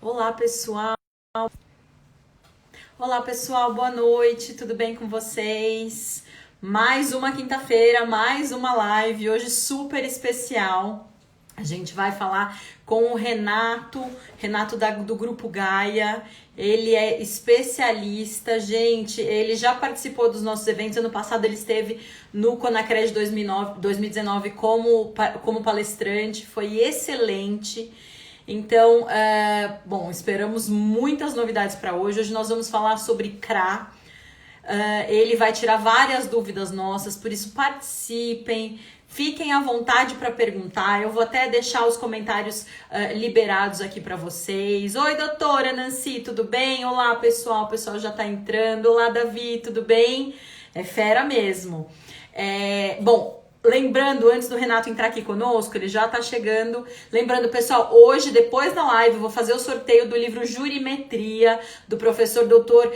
Olá, pessoal. Olá, pessoal. Boa noite. Tudo bem com vocês? Mais uma quinta-feira, mais uma live, hoje super especial. A gente vai falar com o Renato do Grupo Gaia. Ele é especialista, gente. Ele já participou dos nossos eventos. Ano passado ele esteve no Conacred 2019 como palestrante. Foi excelente. Então, bom, esperamos muitas novidades para hoje. Hoje nós vamos falar sobre CRA. Ele vai tirar várias dúvidas nossas, por isso participem, fiquem à vontade para perguntar. Eu vou até deixar os comentários liberados aqui para vocês. Oi, doutora Nancy, tudo bem? Olá, pessoal. O pessoal já está entrando. Olá, Davi, tudo bem? É fera mesmo. Bom, lembrando, antes do Renato entrar aqui conosco, ele já tá chegando. Lembrando, pessoal, hoje, depois da live, eu vou fazer o sorteio do livro Jurimetria, do professor doutor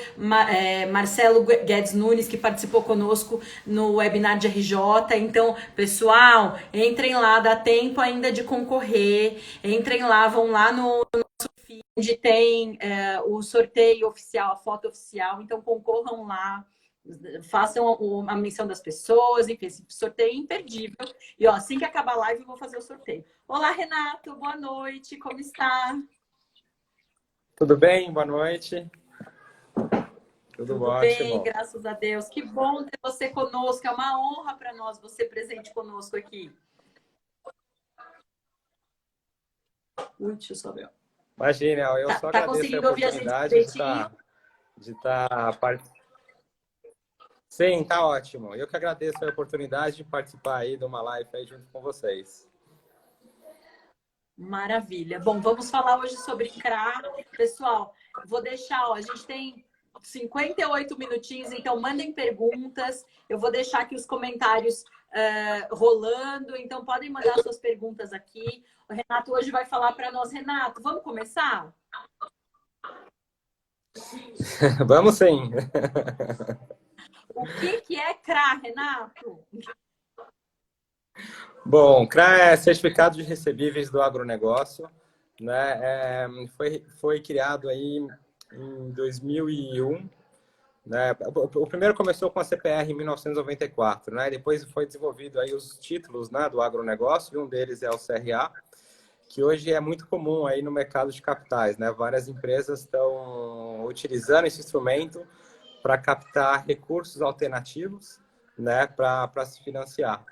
Marcelo Guedes Nunes, que participou conosco no webinar de RJ. Então, pessoal, entrem lá, dá tempo ainda de concorrer. Entrem lá, vão lá no feed, onde tem o sorteio oficial, a foto oficial. Então, concorram lá. Façam a menção das pessoas, enfim, esse sorteio é imperdível. E ó, assim que acabar a live, eu vou fazer o sorteio. Olá, Renato, boa noite, como está? Tudo bem? Boa noite. Tudo Tudo bem, ótimo. graças a Deus. Que bom ter você conosco, é uma honra para nós você presente conosco aqui. Ui, deixa eu só ver. Imagina, eu só Tá agradeço a conseguindo ouvir a gente oportunidade direitinho? de estar Sim, tá ótimo. Eu que agradeço a oportunidade de participar aí de uma live aí junto com vocês. Maravilha. Bom, vamos falar hoje sobre CRA. Pessoal, vou deixar, ó, a gente tem 58 minutinhos, então mandem perguntas. Eu vou deixar aqui os comentários rolando, então podem mandar suas perguntas aqui. O Renato hoje vai falar para nós. Renato, vamos começar? Vamos sim. O que é CRA, Renato? Bom, CRA é Certificado de Recebíveis do Agronegócio, né? Foi criado aí em 2001. Né? O primeiro começou com a CPR em 1994, né? Depois foi desenvolvido aí os títulos, né, do agronegócio, e um deles é o CRA, que hoje é muito comum aí no mercado de capitais, né? Várias empresas estão utilizando esse instrumento para captar recursos alternativos, né, para se financiar,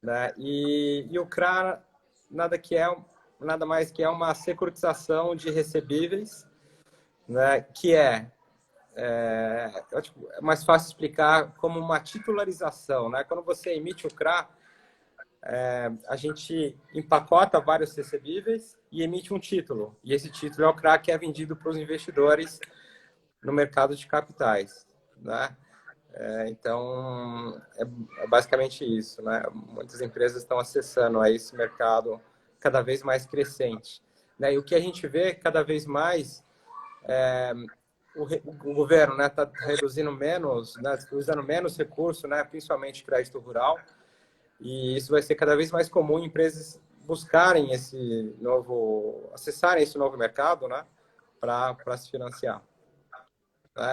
né? E o CRA nada mais que é uma securitização de recebíveis, né, que é mais fácil explicar como uma titularização, né? Quando você emite o CRA, a gente empacota vários recebíveis e emite um título. E esse título é o CRA que é vendido para os investidores no mercado de capitais, né? Então, é basicamente isso, né? Muitas empresas estão acessando a esse mercado cada vez mais crescente, né? E o que a gente vê cada vez mais o governo, né, está reduzindo menos, né, usando menos recursos, né, principalmente crédito rural, e isso vai ser cada vez mais comum em empresas buscarem acessarem esse novo mercado, né, para se financiar.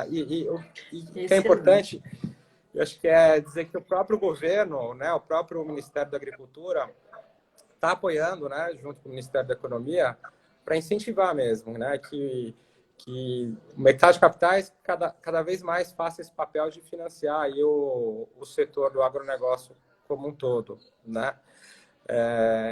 E o que é Excelente. importante, eu acho que é dizer que o próprio governo, né, o próprio Ministério da Agricultura está apoiando, né, junto com o Ministério da Economia, para incentivar mesmo, né, que o mercado de capitais cada vez mais faça esse papel de financiar aí o setor do agronegócio como um todo, né?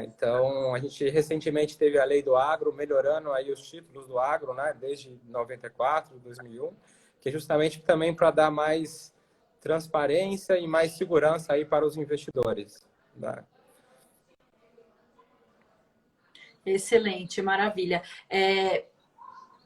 Então, a gente recentemente teve a lei do agro, melhorando aí os títulos do agro, né, desde 94, 2001, que é justamente também para dar mais transparência e mais segurança aí para os investidores, né? Excelente, maravilha.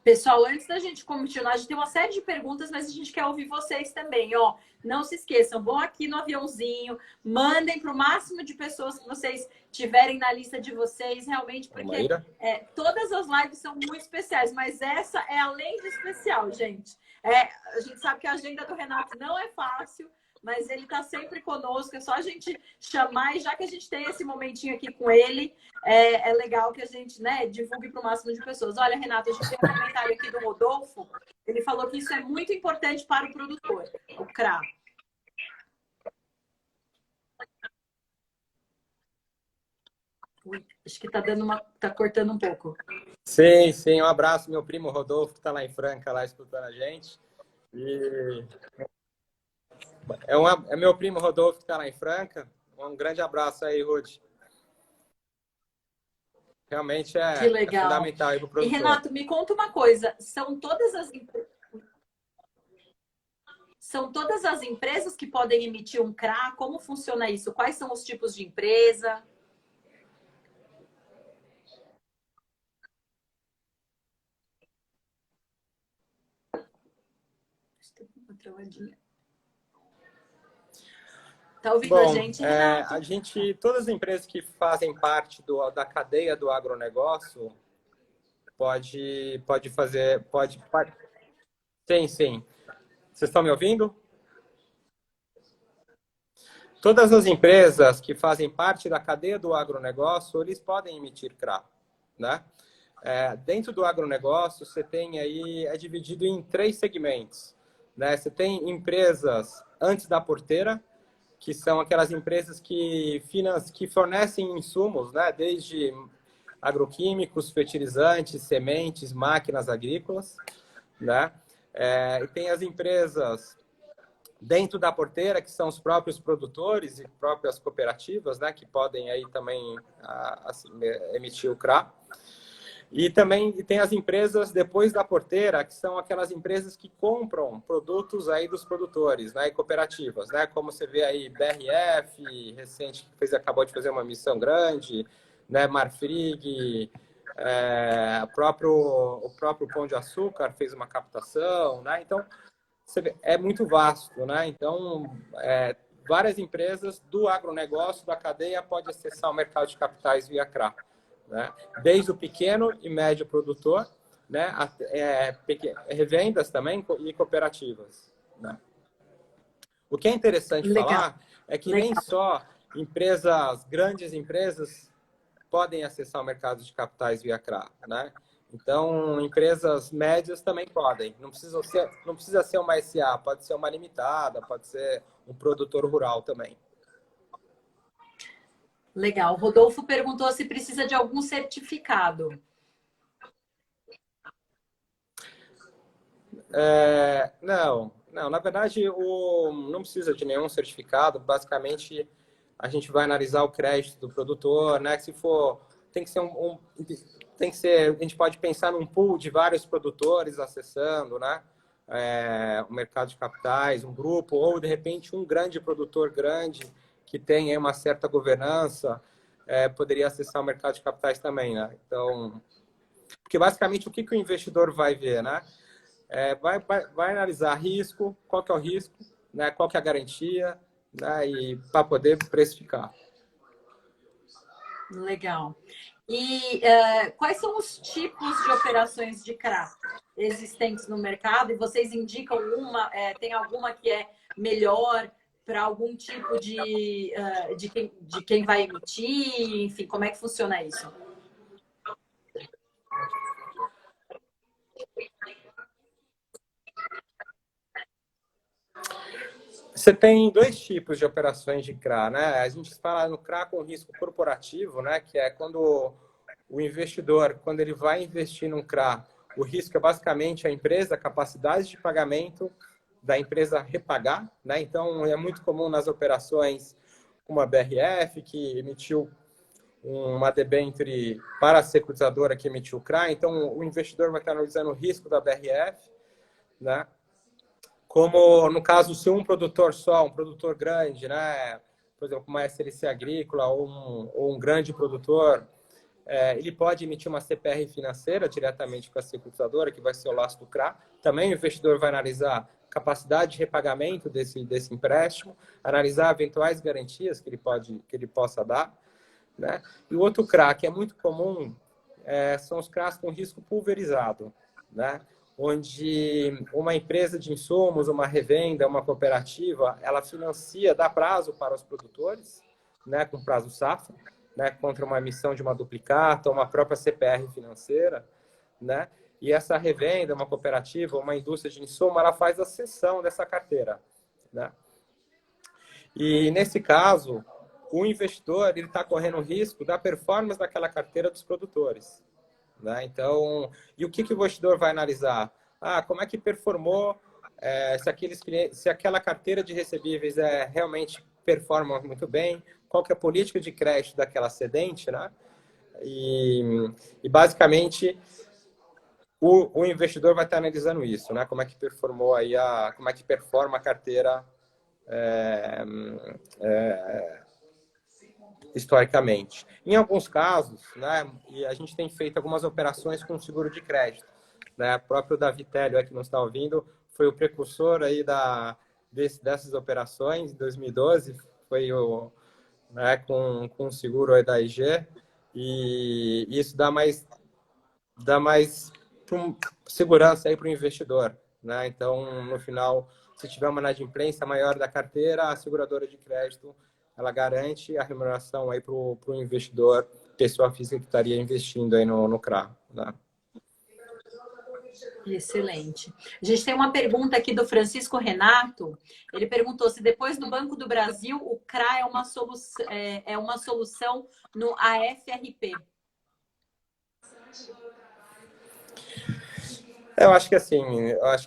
Pessoal, antes da gente continuar, a gente tem uma série de perguntas, mas a gente quer ouvir vocês também, ó. Não se esqueçam, vão aqui no aviãozinho, mandem para o máximo de pessoas que vocês tiverem na lista de vocês, realmente, porque Maíra? todas as lives são muito especiais, mas essa é além de especial, gente. A gente sabe que a agenda do Renato não é fácil, mas ele está sempre conosco. É só a gente chamar, e já que a gente tem esse momentinho aqui com ele, é legal que a gente, né, divulgue para o máximo de pessoas. Olha, Renato, a gente tem um comentário aqui do Rodolfo. Ele falou que isso é muito importante para o produtor, o CRA. Ui, acho que tá cortando um pouco. Sim, sim, um abraço, meu primo Rodolfo, que está lá em Franca, lá escutando a gente. E é meu primo Rodolfo, que está lá em Franca. Um grande abraço aí, Ruth. Realmente Que é legal. fundamental aí para o E, produtor. Renato, me conta uma coisa: são todas as empresas que podem emitir um CRA? Como funciona isso? Quais são os tipos de empresa? Tá ouvindo a Bom, gente, Renato? todas as empresas que fazem parte da cadeia do agronegócio pode fazer, sim, sim. Vocês estão me ouvindo? Todas as empresas que fazem parte da cadeia do agronegócio, eles podem emitir CRA, né? Dentro do agronegócio, você tem aí, é dividido em 3 segmentos, né? Você tem empresas antes da porteira, que são aquelas empresas que fornecem insumos, né? Desde agroquímicos, fertilizantes, sementes, máquinas agrícolas, né? E tem as empresas dentro da porteira, que são os próprios produtores e próprias cooperativas, né? Que podem aí também assim, emitir o CRA. E também tem as empresas depois da porteira, que são aquelas empresas que compram produtos aí dos produtores, né, e cooperativas, né, como você vê aí BRF, recente, que acabou de fazer uma missão grande, né, Marfrig, o próprio Pão de Açúcar fez uma captação, né, então você vê, é muito vasto, né, então várias empresas do agronegócio, da cadeia, podem acessar o mercado de capitais via CRA. Né? Desde o pequeno e médio produtor, né? Revendas também e cooperativas. Né? O que é interessante Legal. falar é que nem só grandes empresas podem acessar o mercado de capitais via CRA. Né? Então, empresas médias também podem. Não precisa ser uma SA, pode ser uma limitada, pode ser um produtor rural também. Legal. O Rodolfo perguntou se precisa de algum certificado. Não. Na verdade, não precisa de nenhum certificado. Basicamente, a gente vai analisar o crédito do produtor, né? Se for, tem que ser, a gente pode pensar num pool de vários produtores acessando, né? O mercado de capitais, um grupo, ou de repente um grande produtor grande que tem aí uma certa governança, poderia acessar o mercado de capitais também, né? Então, porque basicamente o que o investidor vai ver, né? Vai analisar risco, qual que é o risco, né? Qual que é a garantia, né? E para poder precificar. Legal. E quais são os tipos de operações de CRA existentes no mercado? E vocês indicam tem alguma que é melhor para algum tipo de quem vai emitir? Enfim, como é que funciona isso? Você tem 2 tipos de operações de CRA, né? A gente fala no CRA com risco corporativo, né? Que é quando o investidor, quando ele vai investir num CRA, o risco é basicamente a empresa, a capacidade de pagamento da empresa repagar, né? Então, é muito comum nas operações como a BRF, que emitiu uma debênture para a securitizadora que emitiu o CRA. Então, o investidor vai estar analisando o risco da BRF, né? Como, no caso, se um produtor só, um produtor grande, né? Por exemplo, uma SLC agrícola ou um grande produtor, ele pode emitir uma CPR financeira diretamente com a securitizadora, que vai ser o laço do CRA. Também o investidor vai analisar capacidade de repagamento desse empréstimo, analisar eventuais garantias que ele possa dar. Né? E o outro CRA, que é muito comum, são os CRAs com risco pulverizado. Né? onde uma empresa de insumos, uma revenda, uma cooperativa, ela financia, dá prazo para os produtores, né, com prazo safra, né, contra uma emissão de uma duplicata, uma própria CPR financeira, né? E essa revenda, uma cooperativa, uma indústria de insumo, ela faz a cessão dessa carteira, né? E nesse caso, o investidor ele está correndo o risco da performance daquela carteira dos produtores, né? Então, e o que o investidor vai analisar? Como é que performou, se aquela carteira de recebíveis realmente performa muito bem, qual que é a política de crédito daquela cedente, né? E basicamente o investidor vai estar analisando isso, né? Como é que performou aí como é que performa a carteira historicamente. Em alguns casos, né, e a gente tem feito algumas operações com seguro de crédito, né? O próprio Davi Telio, que não está ouvindo, foi o precursor aí dessas operações. Em 2012 foi né, com o seguro aí da IG, e isso dá mais segurança aí para o investidor, né? Então, no final, se tiver uma inadimplência maior da carteira, a seguradora de crédito ela garante a remuneração aí para o investidor, pessoa física que estaria investindo aí no CRA, né? Excelente. A gente tem uma pergunta aqui do Francisco Renato. Ele perguntou se depois do Banco do Brasil o CRA é uma solução no AFRP. Eu acho que assim,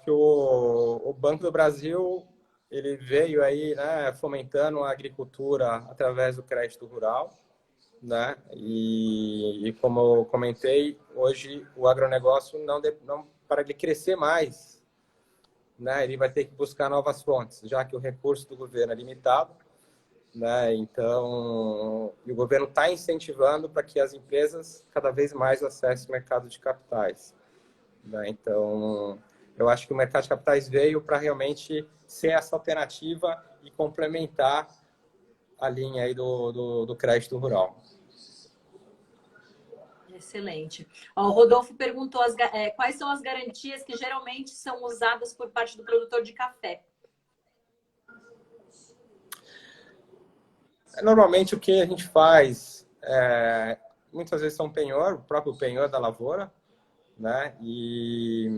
o Banco do Brasil ele veio aí, né, fomentando a agricultura através do crédito rural, né? E como eu comentei, hoje o agronegócio não para ele crescer mais, né? Ele vai ter que buscar novas fontes, já que o recurso do governo é limitado, né? Então, e o governo está incentivando para que as empresas cada vez mais acessem o mercado de capitais, né? Então, eu acho que o mercado de capitais veio para realmente ser essa alternativa e complementar a linha aí do crédito rural. Excelente. Ó, o Rodolfo perguntou quais são as garantias que geralmente são usadas por parte do produtor de café. Normalmente, o que a gente faz, muitas vezes são penhor, o próprio penhor da lavoura, né? E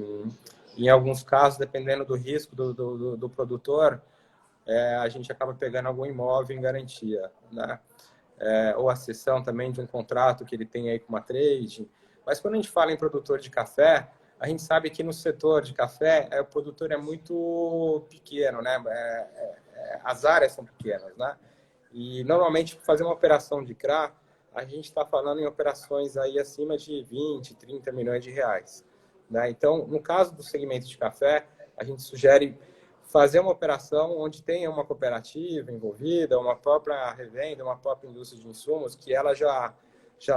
em alguns casos, dependendo do risco do produtor, a gente acaba pegando algum imóvel em garantia, né? Ou a cessão também de um contrato que ele tem aí com uma trade. Mas quando a gente fala em produtor de café, a gente sabe que no setor de café o produtor é muito pequeno, né? As áreas são pequenas, né? E normalmente fazer uma operação de CRA, a gente está falando em operações aí acima de 20, 30 milhões de reais, né? Então, no caso do segmento de café, a gente sugere fazer uma operação onde tenha uma cooperativa envolvida, uma própria revenda, uma própria indústria de insumos, que ela já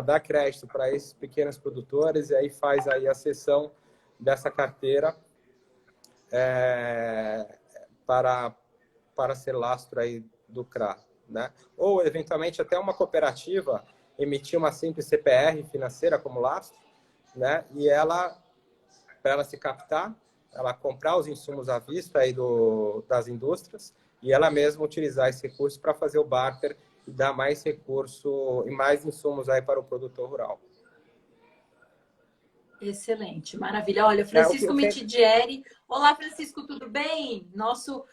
dá crédito para esses pequenos produtores e aí faz aí a cessão dessa carteira para ser lastro aí do CRA, né? Ou, eventualmente, até uma cooperativa emitir uma simples CPR financeira como lastro, né? E para ela se captar, ela comprar os insumos à vista aí das indústrias e ela mesma utilizar esse recurso para fazer o barter e dar mais recurso e mais insumos aí para o produtor rural. Excelente, maravilha. Olha, Francisco Mitidieri. Olá, Francisco, tudo bem? Nosso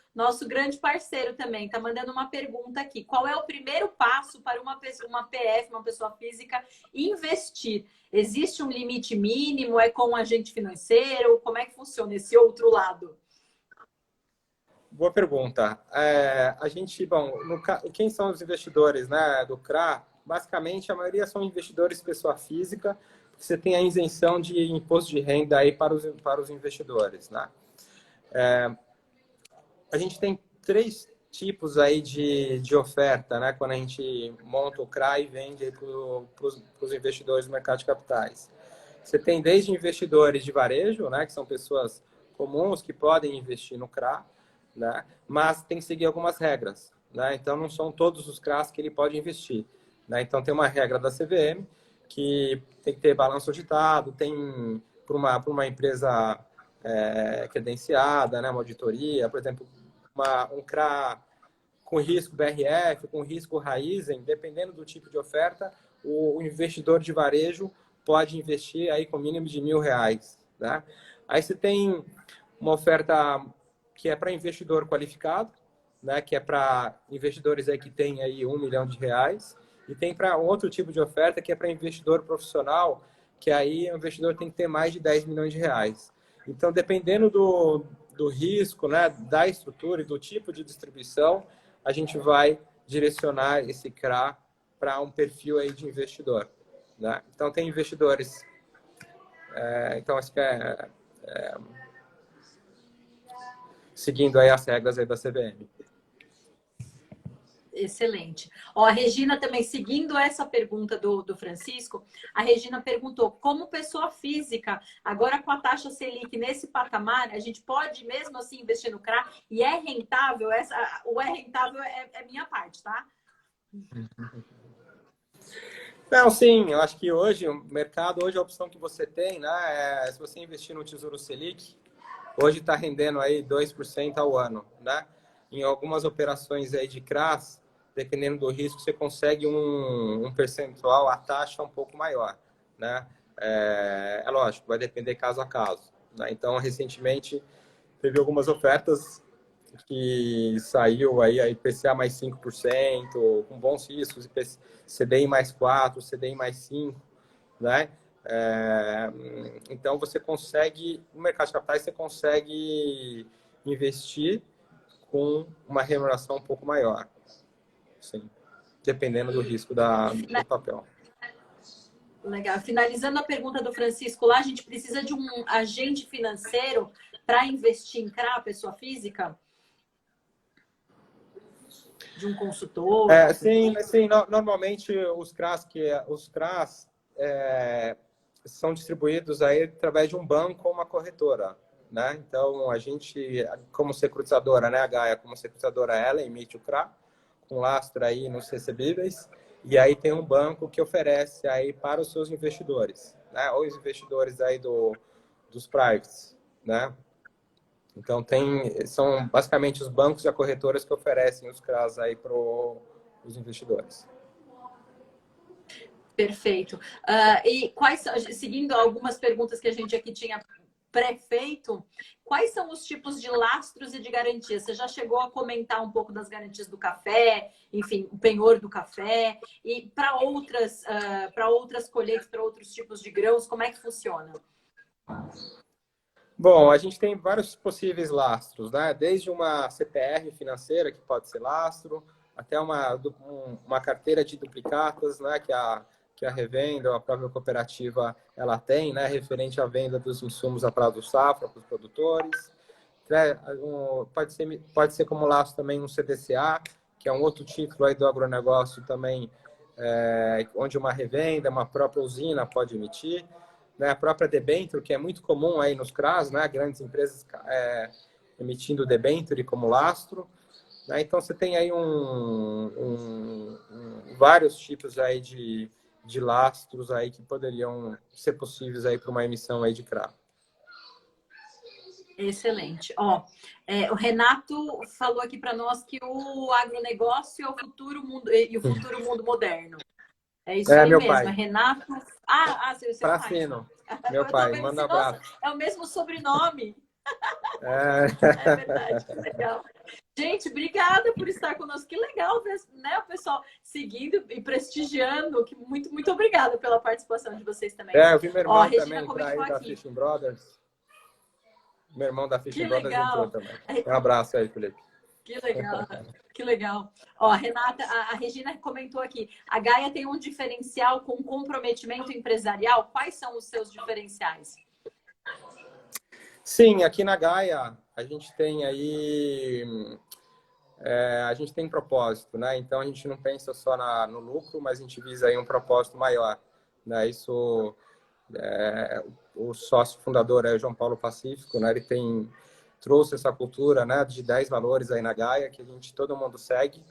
grande parceiro também está mandando uma pergunta aqui. Qual é o primeiro passo para uma PF, uma pessoa física, investir? Existe um limite mínimo? É com um agente financeiro? Como é que funciona esse outro lado? Boa pergunta. Quem são os investidores, né, do CRA? Basicamente, a maioria são investidores pessoa física. Você tem a isenção de imposto de renda aí para os investidores, né? A gente tem 3 tipos aí de oferta, né? Quando a gente monta o CRA e vende para os investidores do mercado de capitais. Você tem desde investidores de varejo, né? Que são pessoas comuns que podem investir no CRA, né? Mas tem que seguir algumas regras, né? Então, não são todos os CRAs que ele pode investir, né? Então, tem uma regra da CVM, que tem que ter balanço auditado, tem para uma empresa credenciada, né? Uma auditoria, por exemplo, um CRA com risco BRF, com risco Raizen, dependendo do tipo de oferta, o investidor de varejo pode investir aí com mínimo de R$ 1.000, né? Aí você tem uma oferta que é para investidor qualificado, né? Que é para investidores aí que têm aí R$ 1 milhão, e tem para outro tipo de oferta que é para investidor profissional, que aí o investidor tem que ter mais de R$ 10 milhões. Então, dependendo do risco, né, da estrutura e do tipo de distribuição, a gente vai direcionar esse CRA para um perfil aí de investidor, né? Então, tem investidores... então, acho que seguindo aí as regras aí da CVM. Excelente. Ó, a Regina também, seguindo essa pergunta do Francisco, a Regina perguntou, como pessoa física, agora com a taxa Selic nesse patamar, a gente pode mesmo assim investir no CRA e é rentável? O é rentável é minha parte, tá? Não, sim, eu acho que hoje, o mercado, hoje a opção que você tem, né, se você investir no Tesouro Selic, hoje está rendendo aí 2% ao ano, né? Em algumas operações aí de CRAs, dependendo do risco, você consegue um percentual, a taxa um pouco maior, né? É lógico, vai depender caso a caso, né? Então, recentemente, teve algumas ofertas que saiu aí a IPCA mais 5%, com bons riscos, CDI mais 4, CDI mais 5, né? Então, você consegue, no mercado de capitais, você consegue investir com uma remuneração um pouco maior, sim, dependendo do risco do papel. Legal. Finalizando a pergunta do Francisco lá, a gente precisa de um agente financeiro para investir em CRA, pessoa física? De um consultor? Sim, normalmente os CRAs são distribuídos aí através de um banco ou uma corretora, né? Então, a gente, como securitizadora, né, a Gaia, como securitizadora, ela emite o CRA com lastro aí nos recebíveis, e aí tem um banco que oferece aí para os seus investidores, né? Ou os investidores aí dos privates, né? Então, são basicamente os bancos e as corretoras que oferecem os CRAs aí para os investidores. Perfeito. E seguindo algumas perguntas que a gente aqui tinha pré-feito, quais são os tipos de lastros e de garantias? Você já chegou a comentar um pouco das garantias do café, enfim, o penhor do café, e para outras colheitas, para outros tipos de grãos, como é que funciona? Bom, a gente tem vários possíveis lastros, né? Desde uma CPR financeira, que pode ser lastro, até uma carteira de duplicatas, né? Que a revenda, a própria cooperativa, ela tem, né? Referente à venda dos insumos a prazo safra para os produtores. Pode ser como lastro também um CDCA, que é um outro título aí do agronegócio também, onde uma revenda, uma própria usina pode emitir. Né, a própria debênture, que é muito comum aí nos CRAs, né, grandes empresas emitindo debênture como lastro. Né, então, você tem aí vários tipos aí de lastros aí que poderiam ser possíveis aí para uma emissão aí de CRA. Excelente. Ó, o Renato falou aqui para nós que o agronegócio é o futuro mundo e o futuro mundo moderno. É isso aí meu mesmo, pai. é Renato. Seu pai. Pracino, meu pai, manda um abraço. Nossa, é o mesmo sobrenome. É verdade, que legal. Gente, obrigada por estar conosco. Que legal, né, o pessoal seguindo e prestigiando. Muito, muito obrigada pela participação de vocês também. Eu vi meu irmão também entrar aí da Fishing Brothers. Meu irmão da Fishing Brothers entrou também. Um abraço aí, Felipe. Que legal, que legal. Ó, Renata, a Regina comentou aqui, a Gaia tem um diferencial com comprometimento empresarial. Quais são os seus diferenciais? Sim, aqui na Gaia a gente tem aí a gente tem propósito, né? Então a gente não pensa só no lucro, mas a gente visa aí um propósito maior, né? Isso o sócio fundador é o João Paulo Pacífico, né? Ele trouxe essa cultura, né, de 10 valores aí na Gaia que todo mundo segue,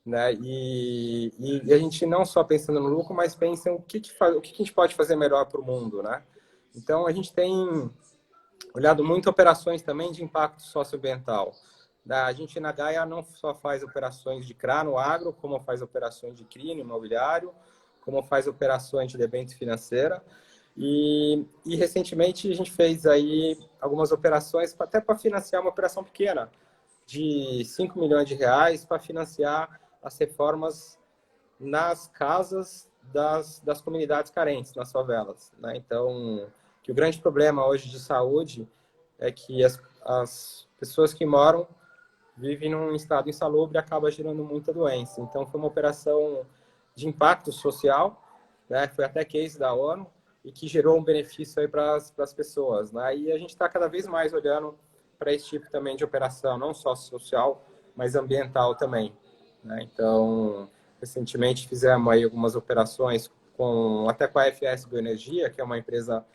né? E a gente não só pensando no lucro, mas pensa em o que a gente pode fazer melhor para o mundo, né? Então a gente tem olhado muito operações também de impacto socioambiental. A gente na Gaia não só faz operações de CRA no agro, como faz operações de CRI no imobiliário, como faz operações de debênture financeira. E recentemente a gente fez aí algumas operações até para financiar uma operação pequena, de 5 milhões de reais, para financiar as reformas nas casas das comunidades carentes, nas favelas, né? Então, que o grande problema hoje de saúde é que as pessoas que moram vivem num estado insalubre e acaba gerando muita doença. Então, foi uma operação de impacto social, né? Foi até case da ONU e que gerou um benefício aí para as pessoas, né? E a gente está cada vez mais olhando para esse tipo também de operação, não só social, mas ambiental também, né? Então, recentemente fizemos aí algumas operações até com a FS Bioenergia, que é uma empresa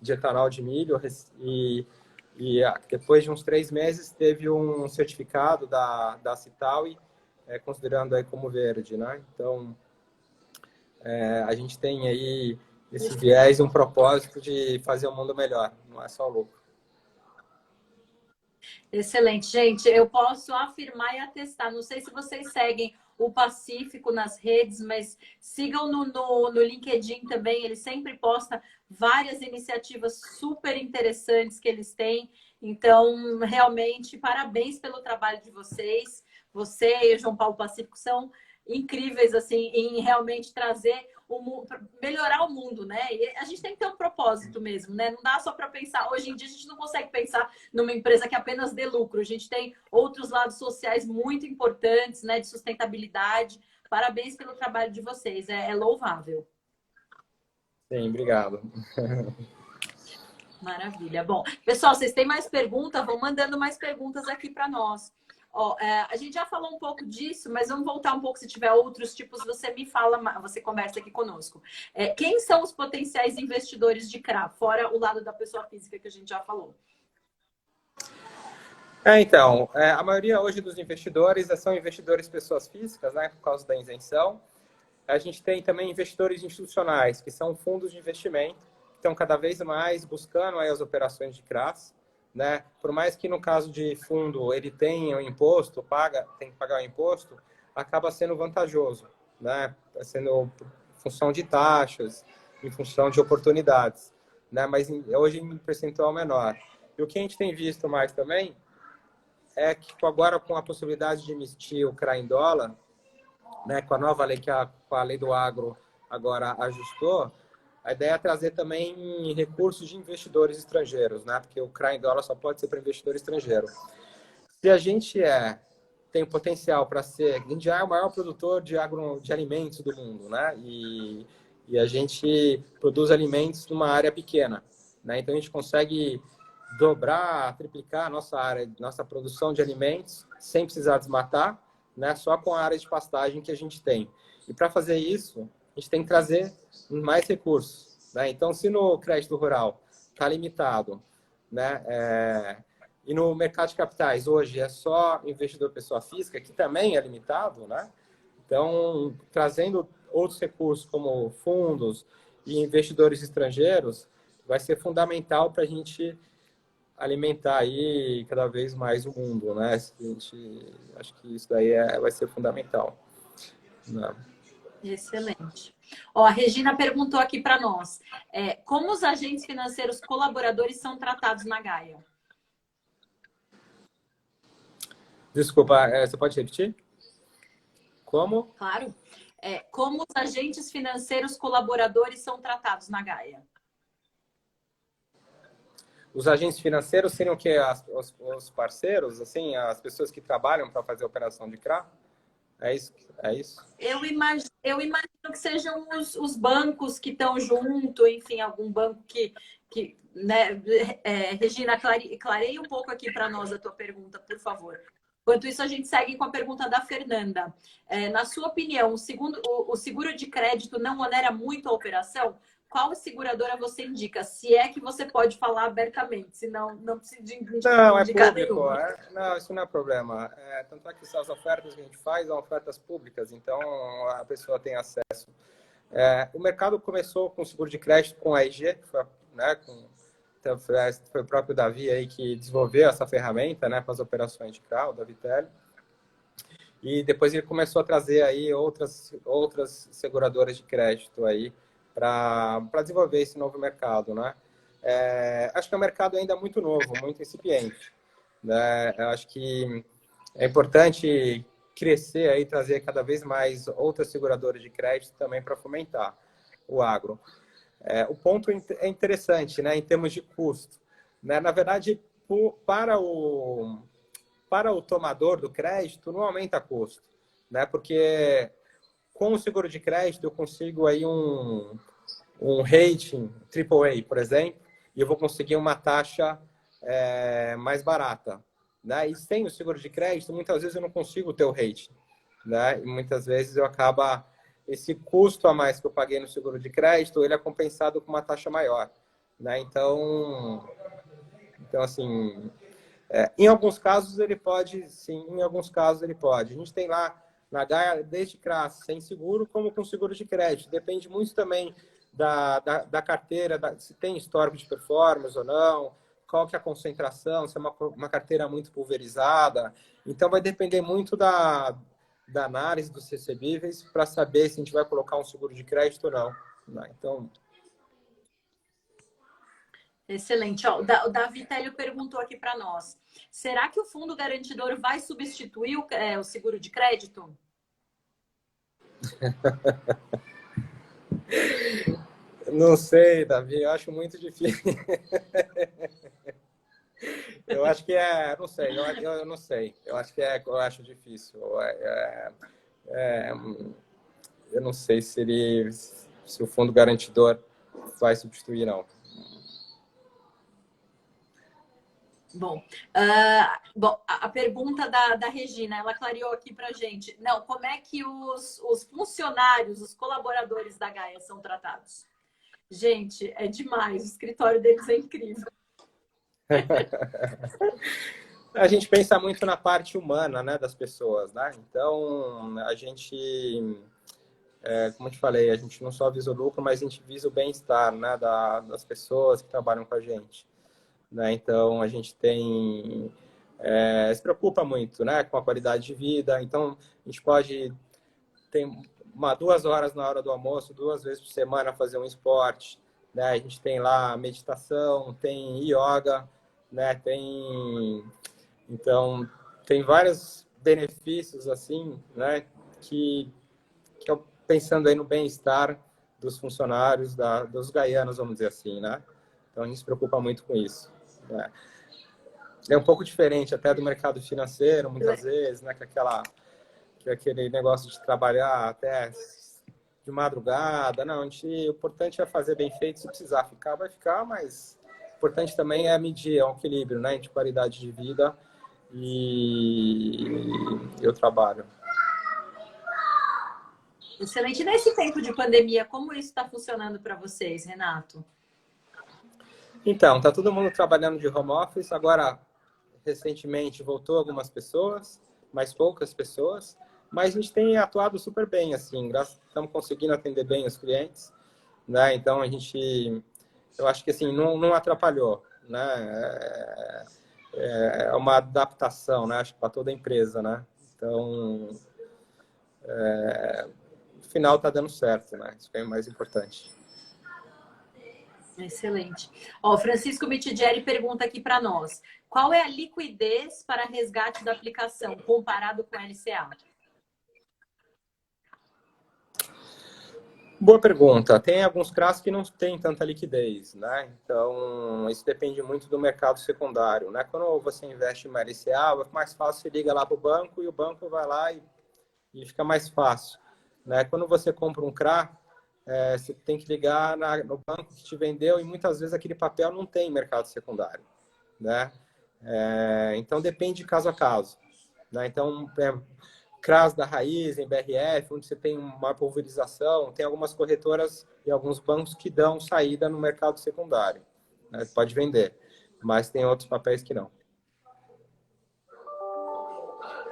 de etanol de milho, e depois de uns 3 meses teve um certificado da Citaui, considerando aí como verde, né? Então, a gente tem aí esse viés, um propósito de fazer o mundo melhor, não é só o lucro. Excelente, gente. Eu posso afirmar e atestar. Não sei se vocês seguem o Pacífico nas redes, mas sigam no LinkedIn também. Ele sempre posta várias iniciativas super interessantes que eles têm. Então, realmente, parabéns pelo trabalho de vocês. Você e o João Paulo Pacífico são incríveis assim em realmente trazer melhorar o mundo, né? E a gente tem que ter um propósito mesmo, né? Não dá só para pensar. Hoje em dia a gente não consegue pensar numa empresa que apenas dê lucro. A gente tem outros lados sociais muito importantes, né? De sustentabilidade. Parabéns pelo trabalho de vocês. É louvável. Sim, obrigado. Maravilha. Bom, pessoal, vocês têm mais perguntas? Vão mandando mais perguntas aqui para nós. Ó, a gente já falou um pouco disso, mas vamos voltar um pouco. Se tiver outros tipos, você me fala, você conversa aqui conosco. Quem são os potenciais investidores de CRA, fora o lado da pessoa física que a gente já falou? Então, a maioria hoje dos investidores são investidores pessoas físicas, né, por causa da isenção. A gente tem também investidores institucionais, que são fundos de investimento, que estão cada vez mais buscando aí as operações de CRAs, né? Por mais que no caso de fundo ele tenha o imposto, tem que pagar o imposto, acaba sendo vantajoso, né? Sendo em função de taxas, em função de oportunidades, né? Mas hoje em percentual menor. E o que a gente tem visto mais também é que agora com a possibilidade de emitir o CRA em dólar, né, com a nova lei que com a lei do agro agora ajustou, a ideia é trazer também recursos de investidores estrangeiros, né? Porque o CRA em dólar só pode ser para investidor estrangeiro. Se a gente tem potencial para ser, a gente já é o maior produtor de alimentos do mundo, né? E a gente produz alimentos numa área pequena, né? Então a gente consegue dobrar, triplicar a nossa área, nossa produção de alimentos sem precisar desmatar, né? Só com a área de pastagem que a gente tem. E para fazer isso, a gente tem que trazer mais recursos, né? Então, se no crédito rural está limitado, né? E no mercado de capitais hoje é só investidor pessoa física, que também é limitado, né? Então, trazendo outros recursos como fundos e investidores estrangeiros vai ser fundamental para a gente alimentar aí cada vez mais o mundo, né? Acho que isso daí vai ser fundamental. Né? Excelente. Ó, a Regina perguntou aqui para nós, como os agentes financeiros colaboradores são tratados na Gaia? Desculpa, você pode repetir? Como? Claro. Como os agentes financeiros colaboradores são tratados na Gaia? Os agentes financeiros seriam o quê? Os parceiros, assim, as pessoas que trabalham para fazer a operação de CRA? É isso? É isso? Eu imagino que sejam os bancos que estão junto, enfim, algum banco que né? Regina, clareia um pouco aqui para nós a tua pergunta, por favor. Enquanto isso, a gente segue com a pergunta da Fernanda. Na sua opinião, o seguro de crédito não onera muito a operação? Qual seguradora você indica? Se é que você pode falar abertamente, senão não precisa Não, é indicar público. nenhuma. Não, isso não é problema. Tanto é que as ofertas que a gente faz são ofertas públicas, então a pessoa tem acesso. O mercado começou com seguro de crédito com a EG, né, Então, foi o próprio Davi aí que desenvolveu essa ferramenta, né, para as operações de CRA, o Davi Telly. E depois ele começou a trazer aí outras seguradoras de crédito aí para desenvolver esse novo mercado, né? Acho que é um mercado ainda muito novo, muito incipiente, né? Eu acho que é importante crescer aí, trazer cada vez mais outras seguradoras de crédito também para fomentar o agro. O ponto é interessante, né, em termos de custo, né? Na verdade, para o tomador do crédito, não aumenta custo, né? Porque com o seguro de crédito eu consigo aí um rating AAA, por exemplo, e eu vou conseguir uma taxa mais barata, né? E sem o seguro de crédito, muitas vezes eu não consigo ter o rating, né? E muitas vezes esse custo a mais que eu paguei no seguro de crédito, ele é compensado com uma taxa maior, né? Então assim, em alguns casos ele pode, sim, em alguns casos ele pode. A gente tem lá na Gaia, desde classe sem seguro, como com seguro de crédito. Depende muito também da carteira, se tem histórico de performance ou não, qual que é a concentração, se é uma carteira muito pulverizada. Então, vai depender muito da análise dos recebíveis para saber se a gente vai colocar um seguro de crédito ou não, né? Então, Excelente. Ó, o Davi Telio perguntou aqui para nós: será que o fundo garantidor vai substituir o seguro de crédito? não sei, Davi, eu acho muito difícil. Eu acho que não sei, eu não sei. Eu acho que eu acho difícil. É, eu não sei se o fundo garantidor vai substituir, não. Bom, a pergunta da Regina, ela clareou aqui para gente. Não, como é que os funcionários, os colaboradores da Gaia são tratados? Gente, é demais. O escritório deles é incrível. A gente pensa muito na parte humana, né, das pessoas, né? Então, a gente, como eu te falei, a gente não só visa o lucro, mas a gente visa o bem-estar, né, das pessoas que trabalham com a gente, né? Então, a gente se preocupa muito, né, com a qualidade de vida. Então, a gente pode ter 2 horas na hora do almoço, 2 vezes por semana fazer um esporte, né? A gente tem lá meditação, tem yoga, né? Então, tem vários benefícios, assim, né? Que eu pensando aí no bem-estar dos funcionários, dos gaianos, vamos dizer assim, né? Então, a gente se preocupa muito com isso, né? É um pouco diferente até do mercado financeiro, muitas vezes, né? Que é aquele negócio de trabalhar até de madrugada. Não, o importante é fazer bem feito. Se precisar ficar, vai ficar, mas o importante também é medir, um equilíbrio, né? Entre qualidade de vida e o trabalho. Excelente. Nesse tempo de pandemia, como isso está funcionando para vocês, Renato? Então, tá todo mundo trabalhando de home office. Agora, recentemente, voltou algumas pessoas, mas poucas pessoas. Mas a gente tem atuado super bem, assim. Estamos conseguindo atender bem os clientes, né? Então, eu acho que, assim, não atrapalhou, né? É uma adaptação, né? Acho que para toda a empresa, né? Então, no final tá dando certo, né? Isso que é o mais importante. Excelente. Ó, Francisco Mitidieri pergunta aqui para nós: qual é a liquidez para resgate da aplicação comparado com a LCA? Boa pergunta. Tem alguns CRAs que não têm tanta liquidez, né? Então, isso depende muito do mercado secundário, né? Quando você investe em uma LCA, é mais fácil, você liga lá para o banco e o banco vai lá e fica mais fácil, né? Quando você compra um CRA, você tem que ligar no banco que te vendeu e muitas vezes aquele papel não tem mercado secundário, né? Então, depende de caso a caso, né? Então, CRAs da raiz, em BRF, onde você tem uma pulverização, tem algumas corretoras e alguns bancos que dão saída no mercado secundário, né? Pode vender, mas tem outros papéis que não.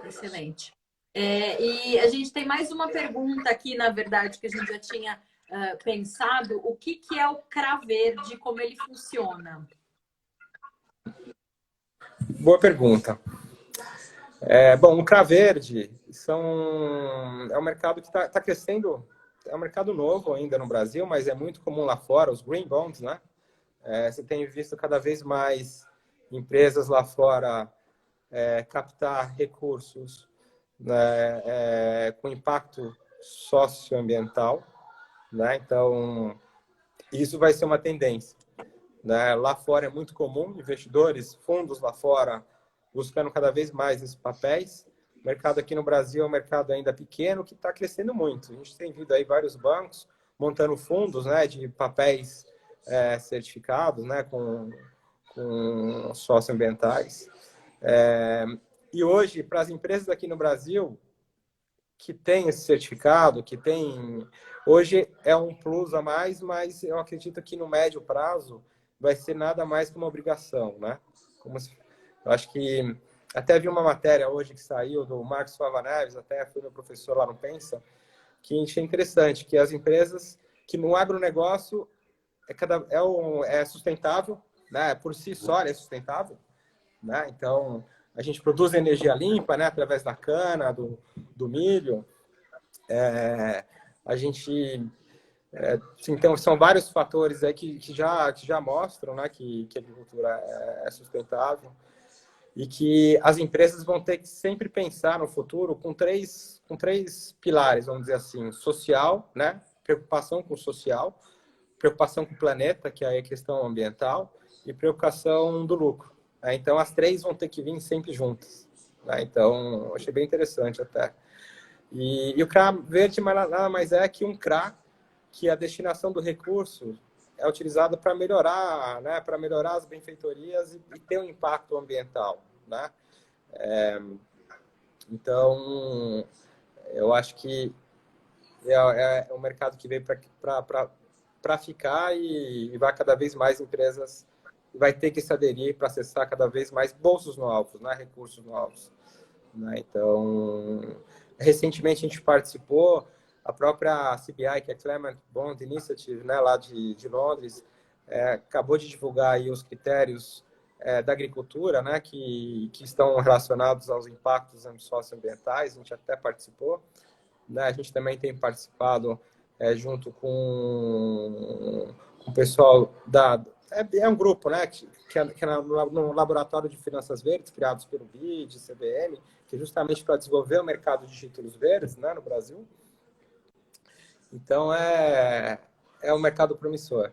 Excelente. E a gente tem mais uma pergunta aqui, na verdade, que a gente já tinha pensado. O que é o CRA Verde, como ele funciona? Boa pergunta. Bom, o CRA Verde é um mercado que está crescendo, é um mercado novo ainda no Brasil, mas é muito comum lá fora, os Green Bonds, né? Você tem visto cada vez mais empresas lá fora captar recursos, né, com impacto socioambiental, né? Então, isso vai ser uma tendência, né? Lá fora é muito comum, investidores, fundos lá fora, buscando cada vez mais esses papéis. O mercado aqui no Brasil é um mercado ainda pequeno, que está crescendo muito. A gente tem visto aí vários bancos montando fundos, né, de papéis certificados, né, com socioambientais. E hoje, para as empresas aqui no Brasil que tem esse certificado, hoje é um plus a mais, mas eu acredito que no médio prazo vai ser nada mais que uma obrigação, né? Eu acho que até vi uma matéria hoje que saiu do Marcos Fava Neves, até foi meu professor lá no Pensa, que achei interessante, que as empresas que no agronegócio é sustentável, né? Por si só é sustentável, né? Então, a gente produz energia limpa, né? Através da cana, do milho. A gente... então, são vários fatores aí que já mostram, né? Que a agricultura é sustentável e que as empresas vão ter que sempre pensar no futuro com três pilares, vamos dizer assim: social, né? Preocupação com o social, preocupação com o planeta, que é a questão ambiental, e preocupação do lucro. Então, as três vão ter que vir sempre juntas. Então, achei bem interessante até. E o CRA Verde nada mais é que um CRA que a destinação do recurso é utilizada para melhorar, né, para melhorar as benfeitorias e ter um impacto ambiental, né? Então, eu acho que é um mercado que veio para ficar e vai cada vez mais empresas vai ter que se aderir para acessar cada vez mais bolsos novos, né, recursos novos, né? Então, recentemente a gente participou, a própria CBI, que é Climate Bond Initiative, né, lá de Londres, acabou de divulgar aí os critérios da agricultura, né, que estão relacionados aos impactos socioambientais. A gente até participou, né? A gente também tem participado junto com o pessoal é um grupo, né, que é no Laboratório de Finanças Verdes, criados pelo BID, CBN, que é justamente para desenvolver o mercado de títulos verdes, né, no Brasil. Então, é um mercado promissor.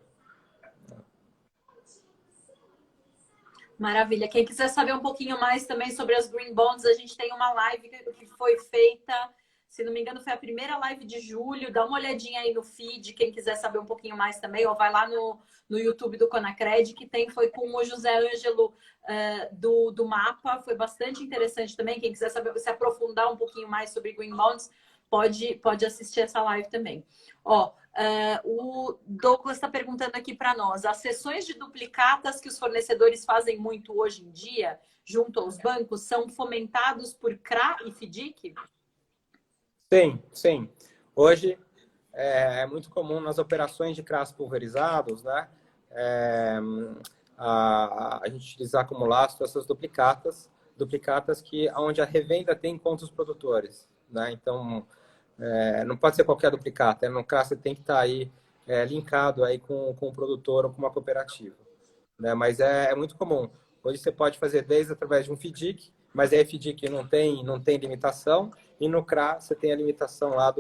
Maravilha. Quem quiser saber um pouquinho mais também sobre as Green Bonds, a gente tem uma live que foi feita, se não me engano, foi a primeira live de julho. Dá uma olhadinha aí no feed, quem quiser saber um pouquinho mais também, ou vai lá no YouTube do Conacred, que foi com o José Ângelo do Mapa. Foi bastante interessante também. Quem quiser saber, se aprofundar um pouquinho mais sobre Green Bonds, pode assistir essa live também. O Douglas está perguntando aqui para nós: as sessões de duplicatas que os fornecedores fazem muito hoje em dia, junto aos bancos, são fomentados por CRA e FDIC? Sim. Hoje é muito comum nas operações de CRAs pulverizados, né? A gente utilizar como lastro essas duplicatas onde a revenda tem contra os produtores, né? Então, não pode ser qualquer duplicata. No caso, você tem que estar aí linkado aí com o produtor ou com uma cooperativa, né? Mas é muito comum. Hoje você pode fazer desde através de um FDIC, mas a FDIC não tem limitação, e no CRA você tem a limitação lá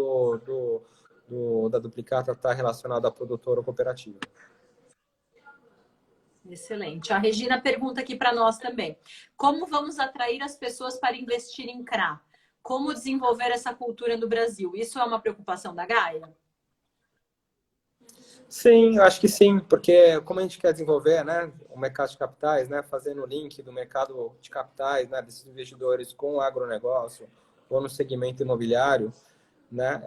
da duplicata estar relacionada a produtor ou cooperativa. Excelente. A Regina pergunta aqui para nós também: como vamos atrair as pessoas para investir em CRA? Como desenvolver essa cultura no Brasil? Isso é uma preocupação da Gaia? Sim, eu acho que sim, porque como a gente quer desenvolver, né, o mercado de capitais, né, fazendo o link do mercado de capitais, né, desses investidores com o agronegócio ou no segmento imobiliário, né,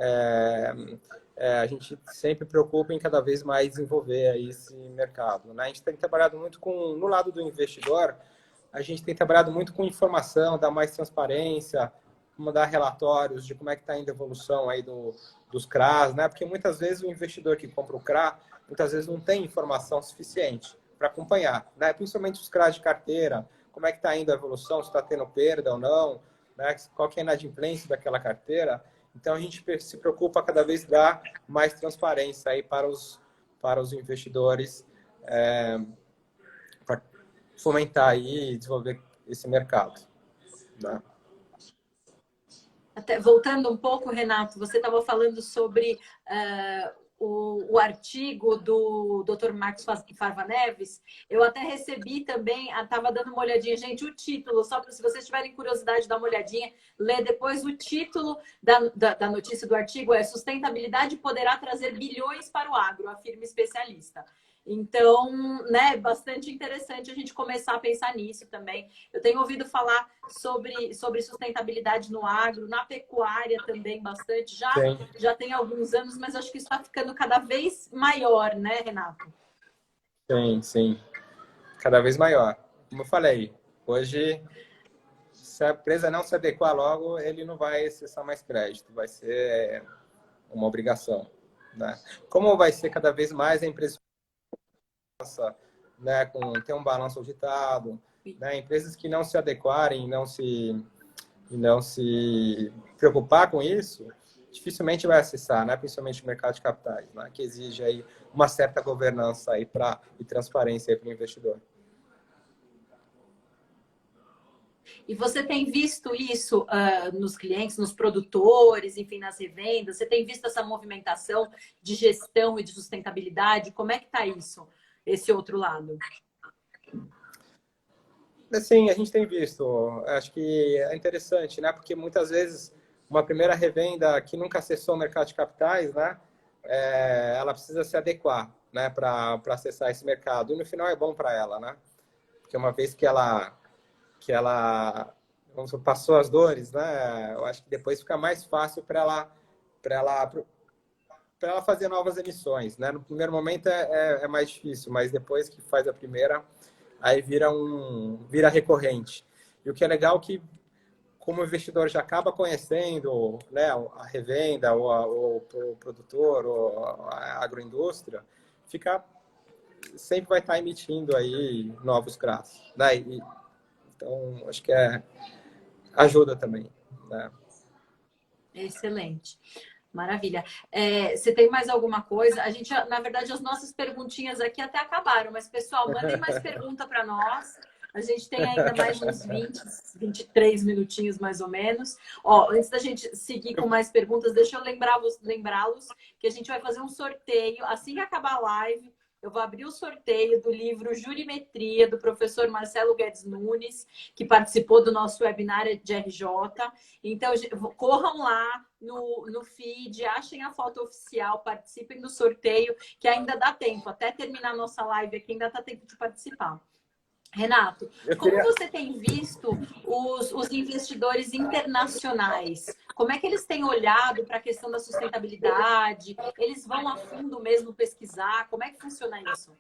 a gente sempre preocupa em cada vez mais desenvolver aí esse mercado, né? A gente tem trabalhado muito no lado do investidor, a gente tem trabalhado muito com informação, dar mais transparência, como dar relatórios de como é que está indo a evolução aí dos CRAs, né? Porque muitas vezes o investidor que compra o CRA, muitas vezes não tem informação suficiente para acompanhar, né? Principalmente os CRAs de carteira, como é que está indo a evolução, se está tendo perda ou não, né? Qual que é a inadimplência daquela carteira. Então, a gente se preocupa cada vez dar mais transparência aí para os investidores, para fomentar aí e desenvolver esse mercado, né? Até, voltando um pouco, Renato, você estava falando sobre o artigo do Dr. Marcos Farva Neves. Eu até recebi também, estava dando uma olhadinha, gente, o título, só para se vocês tiverem curiosidade, dar uma olhadinha, lê depois o título da notícia do artigo é Sustentabilidade poderá trazer bilhões para o agro, afirma especialista. Então, né, bastante interessante a gente começar a pensar nisso também. Eu tenho ouvido falar sobre sustentabilidade no agro, na pecuária também bastante. Já tem alguns anos, mas acho que isso está ficando cada vez maior, né, Renato? Sim, sim. Cada vez maior. Como eu falei, hoje, se a empresa não se adequar logo, ele não vai acessar mais crédito, vai ser uma obrigação, né? Como vai ser cada vez mais a empresa, né, ter um balanço auditado, né, empresas que não se adequarem, não se preocupar com isso, dificilmente vai acessar, né, principalmente o mercado de capitais, né, que exige aí uma certa governança aí e transparência para o investidor. E você tem visto isso nos clientes, nos produtores, enfim, nas revendas? Você tem visto essa movimentação de gestão e de sustentabilidade? Como é que está isso, esse outro lado? Sim, a gente tem visto. Acho que é interessante, né? Porque muitas vezes uma primeira revenda que nunca acessou o mercado de capitais, né? Ela precisa se adequar, né? Para acessar esse mercado. E no final é bom para ela, né? Porque uma vez que ela vamos dizer, passou as dores, né? Eu acho que depois fica mais fácil para ela fazer novas emissões, né? No primeiro momento é mais difícil, mas depois que faz a primeira, aí vira recorrente. E o que é legal é que, como o investidor já acaba conhecendo, né, a revenda, o produtor, ou a agroindústria, sempre vai estar emitindo aí novos CRAs, né? Então, acho que ajuda também, né? Excelente. Maravilha. Você tem mais alguma coisa? A gente, na verdade, as nossas perguntinhas aqui até acabaram, mas, pessoal, mandem mais pergunta para nós. A gente tem ainda mais uns 23 minutinhos, mais ou menos. Ó, antes da gente seguir com mais perguntas, deixa eu lembrá-los que a gente vai fazer um sorteio. Assim que acabar a live, eu vou abrir o sorteio do livro Jurimetria, do professor Marcelo Guedes Nunes, que participou do nosso webinar de RJ. Então, corram lá no feed, achem a foto oficial, participem do sorteio, que ainda dá tempo. Até terminar a nossa live aqui, ainda dá tempo de participar. Renato, como você tem visto os investidores internacionais? Como é que eles têm olhado para a questão da sustentabilidade? Eles vão a fundo mesmo pesquisar? Como é que funciona isso?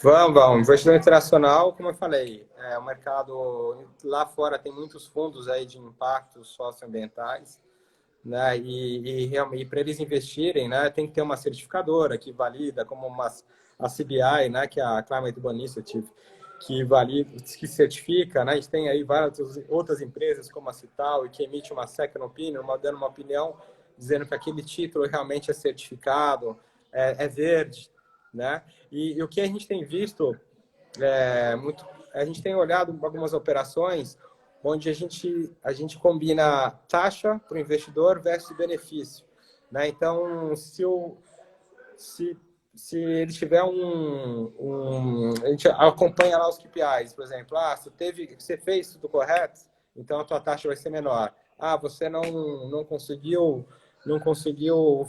Vamos. Investidor internacional, como eu falei, o mercado lá fora tem muitos fundos aí de impactos socioambientais, né? E para eles investirem, né, tem que ter uma certificadora que valida, como a CBI, né, que é a Climate Bond Initiative, que valida, que certifica, né? A gente tem aí várias outras empresas como a Cital, que emite uma second opinion, dando uma opinião dizendo que aquele título realmente é certificado, é verde, né? E o que a gente tem visto a gente tem olhado algumas operações onde a gente combina taxa para o investidor versus benefício, né? Então, se ele tiver a gente acompanha lá os KPIs, por exemplo, você fez tudo correto, então a tua taxa vai ser menor. Você não conseguiu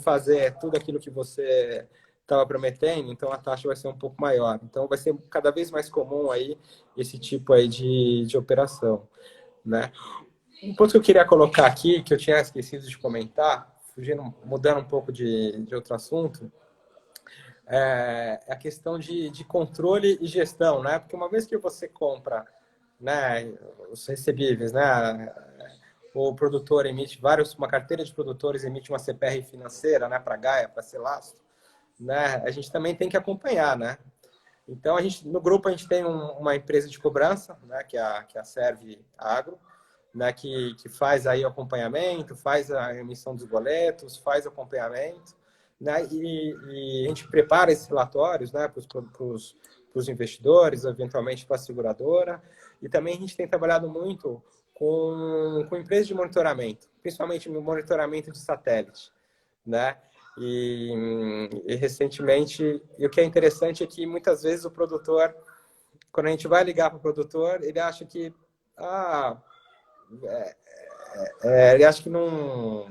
fazer tudo aquilo que você estava prometendo, então a taxa vai ser um pouco maior. Então vai ser cada vez mais comum aí esse tipo aí de operação, né? Um ponto que eu queria colocar aqui, que eu tinha esquecido de comentar, mudando um pouco de outro assunto, a questão de controle e gestão, né? Porque uma vez que você compra, né, os recebíveis, né, o produtor emite uma carteira de produtores emite uma CPR financeira, né, para Gaia, para Celastro, né? A gente também tem que acompanhar, né? Então, no grupo, a gente tem uma empresa de cobrança, né, que é a Serve Agro, né, que faz aí o acompanhamento, faz a emissão dos boletos, faz o acompanhamento, né, e a gente prepara esses relatórios, né, para os investidores, eventualmente para a seguradora, e também a gente tem trabalhado muito com empresas de monitoramento, principalmente no monitoramento de satélite, né? E recentemente, e o que é interessante é que muitas vezes o produtor, quando a gente vai ligar para o produtor, ele acha que ele acha que não,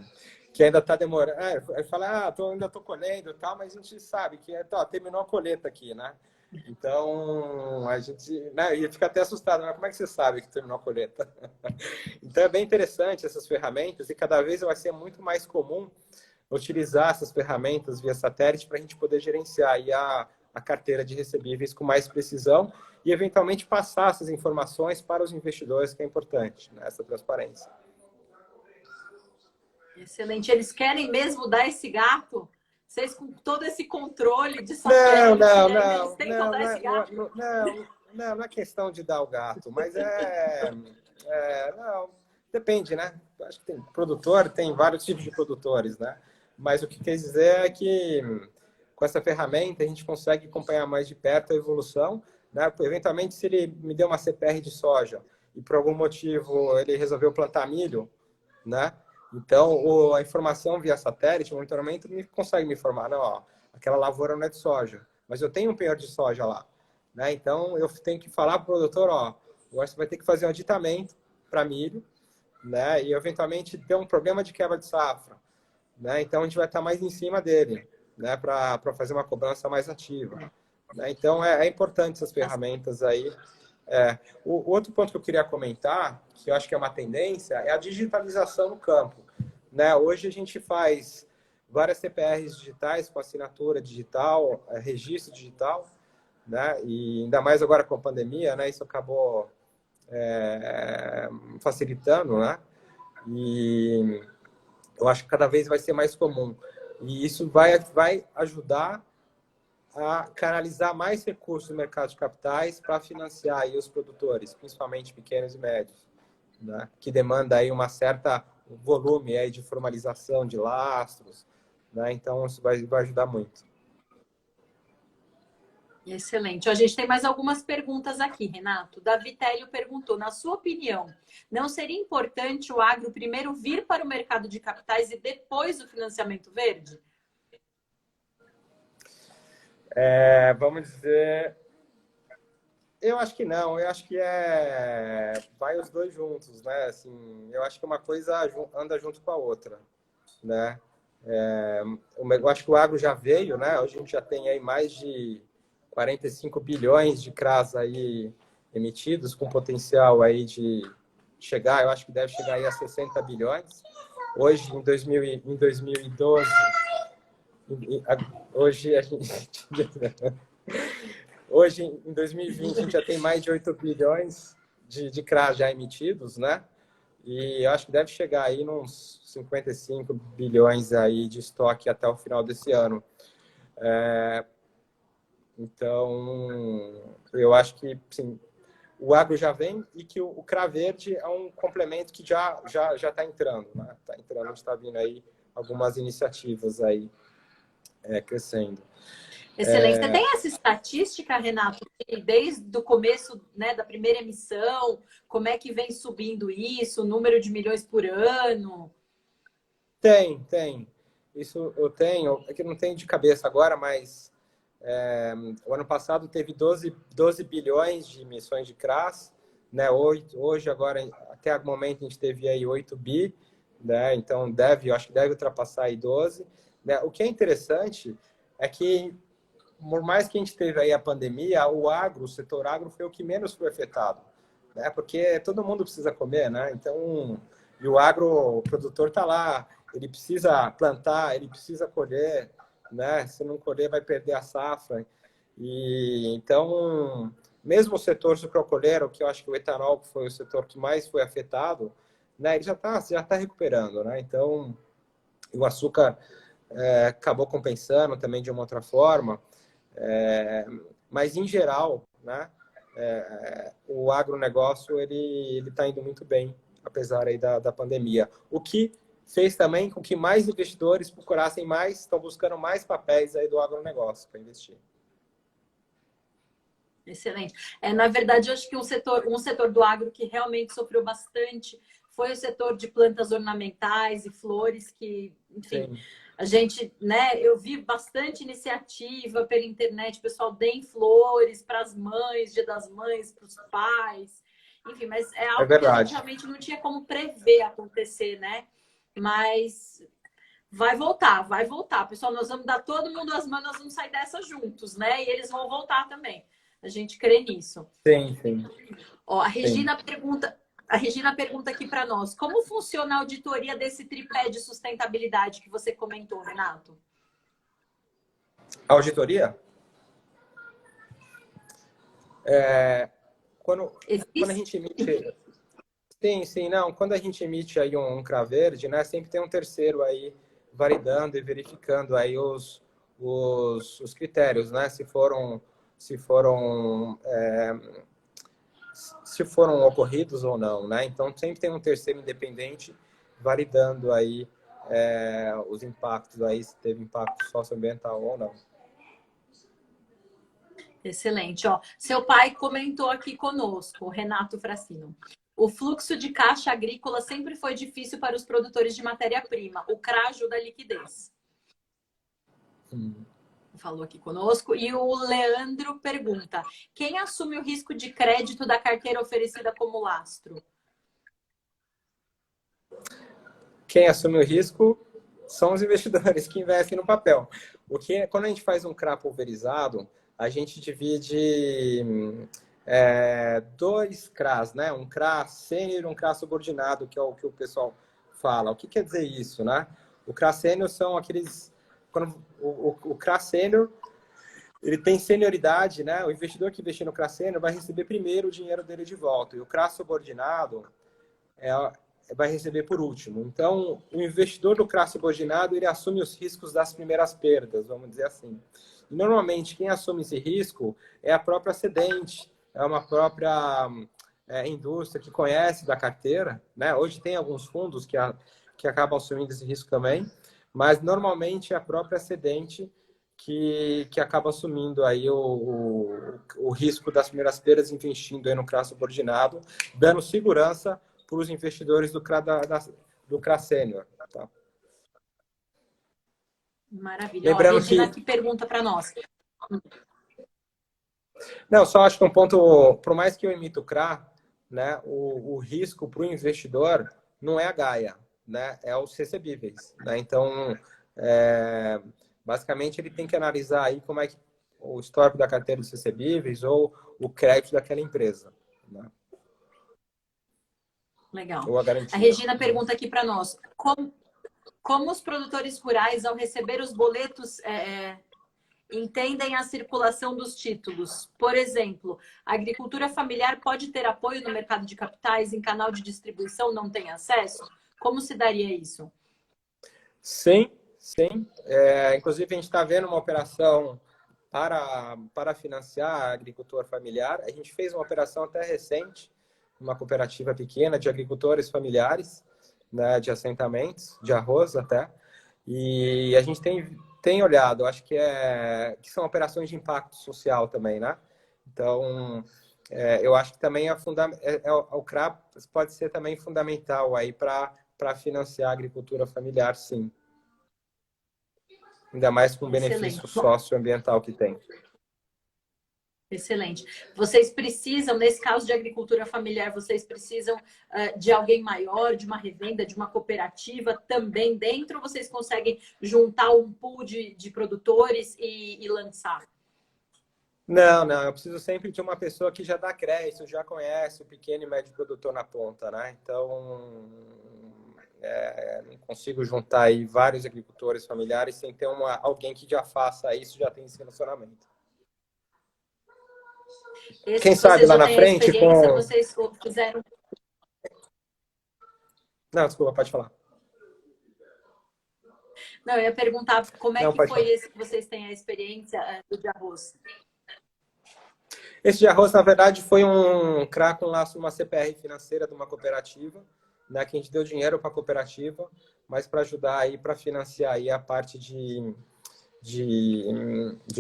que ainda está demorando. Ele fala, ainda estou colhendo e tal, mas a gente sabe que terminou a colheita aqui, né? Então, a gente, né, e fica até assustado, mas como é que você sabe que terminou a colheita? Então, é bem interessante essas ferramentas e cada vez vai ser muito mais comum utilizar essas ferramentas via satélite para a gente poder gerenciar aí a carteira de recebíveis com mais precisão e, eventualmente, passar essas informações para os investidores, que é importante, né, essa transparência. Excelente. Eles querem mesmo dar esse gato? Vocês com todo esse controle de satélite, eles tentam dar esse gato? Não é questão de dar o gato, mas não, depende, né? Acho que tem produtor, tem vários tipos de produtores, né? Mas o que quer dizer é que com essa ferramenta a gente consegue acompanhar mais de perto a evolução, né? Eventualmente, se ele me deu uma CPR de soja e por algum motivo ele resolveu plantar milho, né? Então, a informação via satélite, o monitoramento, consegue me informar, não, ó, aquela lavoura não é de soja, mas eu tenho um penhor de soja lá, né? Então, eu tenho que falar para o produtor, ó, agora você vai ter que fazer um aditamento para milho, né? E, eventualmente, ter um problema de quebra de safra, né? Então, a gente vai estar mais em cima dele, né? Para fazer uma cobrança mais ativa, né? Então, é importante essas ferramentas aí. O outro ponto que eu queria comentar, que eu acho que é uma tendência, é a digitalização no campo, né? Hoje a gente faz várias CPRs digitais com assinatura digital, registro digital, né? E ainda mais agora com a pandemia, né? Isso acabou facilitando, né? E eu acho que cada vez vai ser mais comum. E isso vai ajudar a canalizar mais recursos no mercado de capitais para financiar aí os produtores, principalmente pequenos e médios, né? Que demanda aí uma certa volume aí de formalização de lastros, né? Então, isso vai ajudar muito. Excelente. A gente tem mais algumas perguntas aqui, Renato. Davi Télio perguntou, na sua opinião, não seria importante o agro primeiro vir para o mercado de capitais e depois o financiamento verde? Vamos dizer, eu acho que não, eu acho que vai os dois juntos, né? Assim, eu acho que uma coisa anda junto com a outra, né? Eu acho que o agro já veio, né? Hoje a gente já tem aí mais de 45 bilhões de CRAs aí emitidos, com potencial aí de chegar, eu acho que deve chegar aí a 60 bilhões. Hoje, em 2012, hoje a gente... Hoje, em 2020, a gente já tem mais de 8 bilhões de CRAs já emitidos, né? E eu acho que deve chegar aí nos 55 bilhões aí de estoque até o final desse ano. Então, eu acho que sim, o agro já vem e que o CRA Verde é um complemento que já está entrando, né? Está entrando, está vindo aí algumas iniciativas aí crescendo. Excelente. Você tem essa estatística, Renato, desde o começo, né, da primeira emissão, como é que vem subindo isso, o número de milhões por ano? Tem. Isso eu tenho, é que não tenho de cabeça agora, mas o ano passado teve 12 bilhões de emissões de CRAs, né? Hoje, agora, até o momento, a gente teve aí 8 bi, né? Então, eu acho que deve ultrapassar aí 12. Né? O que é interessante é que, por mais que a gente teve aí a pandemia, o setor agro foi o que menos foi afetado, né? Porque todo mundo precisa comer, né? Então, e o produtor está lá, ele precisa plantar, ele precisa colher, né? Se não colher, vai perder a safra. E então, mesmo o setor sucroalcooleiro, que eu acho que o etanol foi o setor que mais foi afetado, né? Ele já tá recuperando, né? Então, o açúcar acabou compensando também de uma outra forma. mas em geral, né, o agronegócio ele está indo muito bem, apesar aí da pandemia. O que fez também com que mais investidores procurassem mais, estão buscando mais papéis aí do agronegócio para investir. Excelente. Na verdade, eu acho que um setor do agro que realmente sofreu bastante foi o setor de plantas ornamentais e flores, que, enfim, sim, a gente, né, eu vi bastante iniciativa pela internet, pessoal, deem flores para as mães, Dia das Mães, para os pais, enfim, mas é algo que a gente realmente não tinha como prever acontecer, né? Mas vai voltar, vai voltar. Pessoal, nós vamos dar todo mundo as mãos, nós vamos sair dessa juntos, né? E eles vão voltar também. A gente crê nisso. Sim, sim. Ó, a Regina pergunta aqui para nós: como funciona a auditoria desse tripé de sustentabilidade que você comentou, Renato? Auditoria? Quando a gente emite... Sim, não. Quando a gente emite aí um CRA verde, né, sempre tem um terceiro aí validando e verificando aí os critérios, né? Se foram ocorridos ou não, né? Então sempre tem um terceiro independente validando aí os impactos aí, se teve impacto socioambiental ou não. Excelente. Ó, seu pai comentou aqui conosco, o Renato Fracino. O fluxo de caixa agrícola sempre foi difícil para os produtores de matéria-prima. O CRA ajuda a liquidez. Falou aqui conosco. E o Leandro pergunta: quem assume o risco de crédito da carteira oferecida como lastro? Quem assume o risco são os investidores que investem no papel. Quando a gente faz um CRA pulverizado, a gente divide dois CRAs, né? Um CRA sênior e um CRA subordinado, que é o que o pessoal fala. O que quer dizer isso, né? O CRA sênior são aqueles... Quando o CRA sênior, ele tem senioridade, né? O investidor que investir no CRA sênior vai receber primeiro o dinheiro dele de volta. E o CRA subordinado vai receber por último. Então, o investidor do CRA subordinado, ele assume os riscos das primeiras perdas, vamos dizer assim. E, normalmente, quem assume esse risco é a própria cedente, é uma própria indústria que conhece da carteira, né? Hoje tem alguns fundos que acabam assumindo esse risco também, mas normalmente é a própria cedente que acaba assumindo aí o risco das primeiras perdas, investindo aí no CRA subordinado, dando segurança para os investidores do CRA Sênior. Tá? Maravilha. Lembrando a Regina que pergunta para nós. Não, só acho que um ponto, por mais que eu imito o CRA, né, o risco para o investidor não é a Gaia, né, é os recebíveis. Né? Então, basicamente, ele tem que analisar aí como é que o histórico da carteira dos recebíveis ou o crédito daquela empresa. Né? Legal. A Regina pergunta aqui para nós: como os produtores rurais, ao receber os boletos, entendem a circulação dos títulos? Por exemplo, a agricultura familiar pode ter apoio no mercado de capitais, em canal de distribuição não tem acesso? Como se daria isso? Sim. Inclusive, a gente está vendo uma operação para financiar a agricultor familiar. A gente fez uma operação até recente, uma cooperativa pequena de agricultores familiares, né, de assentamentos, de arroz até. E a gente tem olhado, acho que são operações de impacto social também, né? Então, eu acho que também o CRA pode ser também fundamental aí para financiar a agricultura familiar, sim. Ainda mais com o benefício socioambiental que tem. Excelente. Vocês precisam, nesse caso de agricultura familiar, vocês precisam de alguém maior, de uma revenda, de uma cooperativa também dentro? Ou vocês conseguem juntar um pool de produtores e lançar? Não. Eu preciso sempre de uma pessoa que já dá crédito, já conhece o pequeno e médio produtor na ponta, né? Então, não consigo juntar aí vários agricultores familiares sem ter alguém que já faça isso, já tem esse relacionamento. Quem sabe lá na frente vocês fizeram... Não, desculpa, pode falar. Não, eu ia perguntar como é que foi esse que vocês têm a experiência do de arroz. Esse de arroz, na verdade, foi um CRA com laço uma CPR financeira de uma cooperativa, né, que a gente deu dinheiro para a cooperativa, mas para ajudar aí, para financiar aí a parte de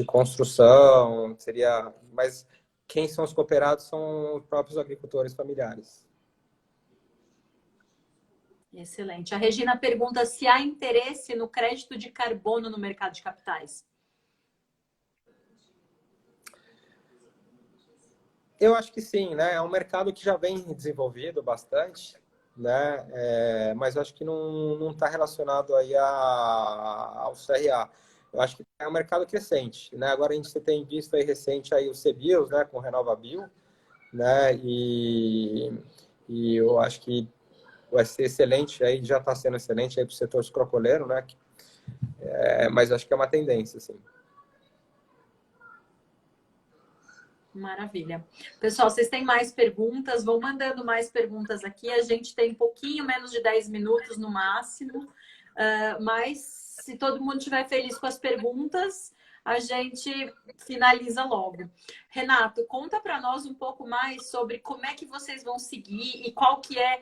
construção, seria... Mas quem são os cooperados são os próprios agricultores familiares. Excelente. A Regina pergunta se há interesse no crédito de carbono no mercado de capitais. Eu acho que sim, né? É um mercado que já vem desenvolvido bastante, né? Mas eu acho que não está relacionado aí ao CRA. Eu acho que é um mercado crescente, né? Agora a gente tem visto aí recente aí o CBIOS, né? Com o RenovaBio, né? E eu acho que vai ser excelente, aí já está sendo excelente aí para o setor sucrocoleiro, né? Mas acho que é uma tendência, assim. Maravilha. Pessoal, vocês têm mais perguntas? Vão mandando mais perguntas aqui. A gente tem um pouquinho menos de 10 minutos no máximo. Mas se todo mundo estiver feliz com as perguntas, a gente finaliza logo. Renato, conta para nós um pouco mais sobre como é que vocês vão seguir e qual que é...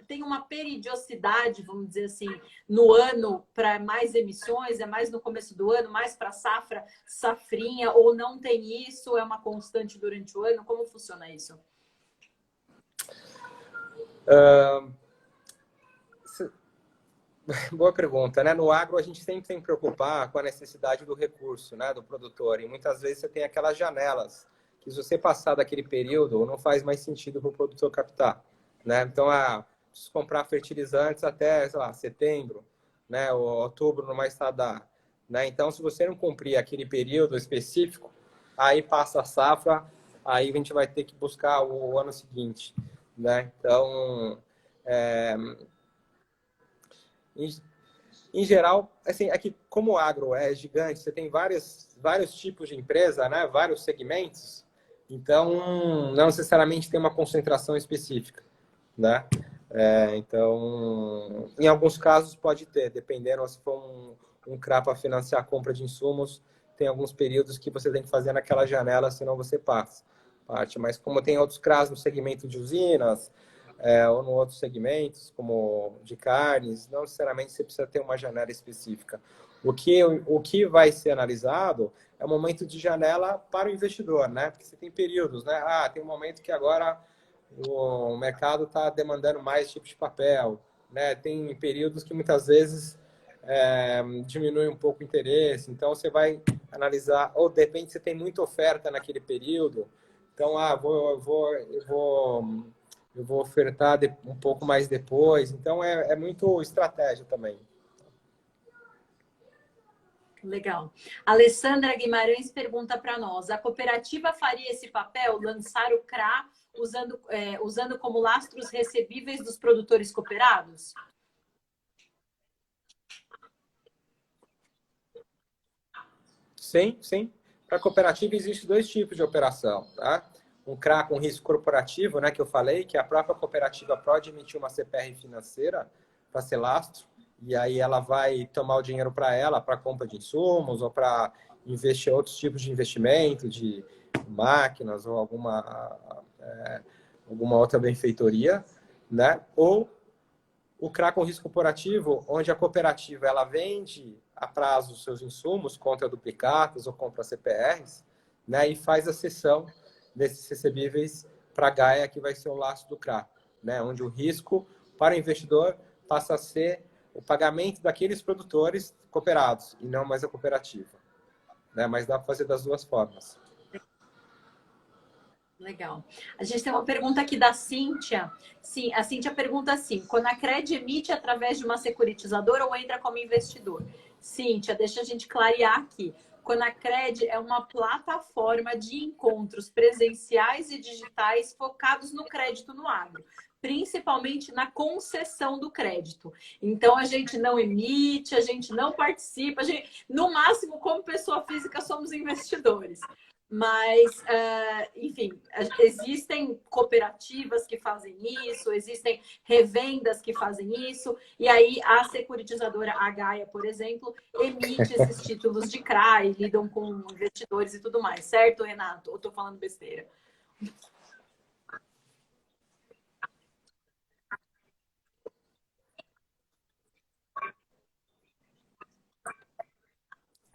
tem uma periodicidade, vamos dizer assim, no ano para mais emissões? É mais no começo do ano, mais para safra, safrinha, ou não tem isso? É uma constante durante o ano? Como funciona isso? Boa pergunta, né? No agro a gente sempre tem que preocupar com a necessidade do recurso, né, do produtor. E muitas vezes você tem aquelas janelas que, se você passar daquele período, não faz mais sentido para o produtor captar, né? Então, preciso comprar fertilizantes até, sei lá, setembro, né, ou outubro no mais tardar, né? Então, se você não cumprir aquele período específico, aí passa a safra, aí a gente vai ter que buscar o ano seguinte, né? Então, em geral, assim, é que como o agro é gigante, você tem vários tipos de empresa, né? Vários segmentos, então não necessariamente tem uma concentração específica, né? Então, em alguns casos pode ter, dependendo se for um CRA para financiar a compra de insumos, tem alguns períodos que você tem que fazer naquela janela, senão você passa parte. Mas como tem outros CRAs no segmento de usinas, ou em outros segmentos, como de carnes, não necessariamente você precisa ter uma janela específica. O que vai ser analisado é o momento de janela para o investidor, né? Porque você tem períodos, né? Tem um momento que agora o mercado está demandando mais tipo de papel, né? Tem períodos que muitas vezes diminui um pouco o interesse, então você vai analisar, ou de repente você tem muita oferta naquele período, então eu vou ofertar um pouco mais depois. Então, é muito estratégia também. Legal. Alessandra Guimarães pergunta para nós: a cooperativa faria esse papel, lançar o CRA, usando como lastros recebíveis dos produtores cooperados? Sim, sim. Para a cooperativa, existe dois tipos de operação, tá? Um CRA com risco corporativo, né, que eu falei, que a própria cooperativa pode emitir uma CPR financeira para ser lastro, e aí ela vai tomar o dinheiro para ela, para compra de insumos, ou para investir em outros tipos de investimento, de máquinas, ou alguma outra benfeitoria, né? Ou o CRA com risco corporativo, onde a cooperativa ela vende a prazo os seus insumos contra duplicatas ou contra CPRs, né, e faz a cessão desses recebíveis para a Gaia, que vai ser o laço do CRA, né, onde o risco para o investidor passa a ser o pagamento daqueles produtores cooperados e não mais a cooperativa, né, mas dá para fazer das duas formas. Legal. A gente tem uma pergunta aqui da Cíntia. Sim, a Cíntia pergunta assim: quando a Cred emite através de uma securitizadora ou entra como investidor? Cíntia, deixa a gente clarear aqui. Quando a Cred é uma plataforma de encontros presenciais e digitais focados no crédito no agro, principalmente na concessão do crédito. Então, a gente não emite, a gente não participa, no máximo, como pessoa física, somos investidores. Mas, enfim, existem cooperativas que fazem isso, existem revendas que fazem isso, e aí a securitizadora, a Gaia, por exemplo, emite esses títulos de CRA e lidam com investidores e tudo mais, certo, Renato? Ou estou falando besteira?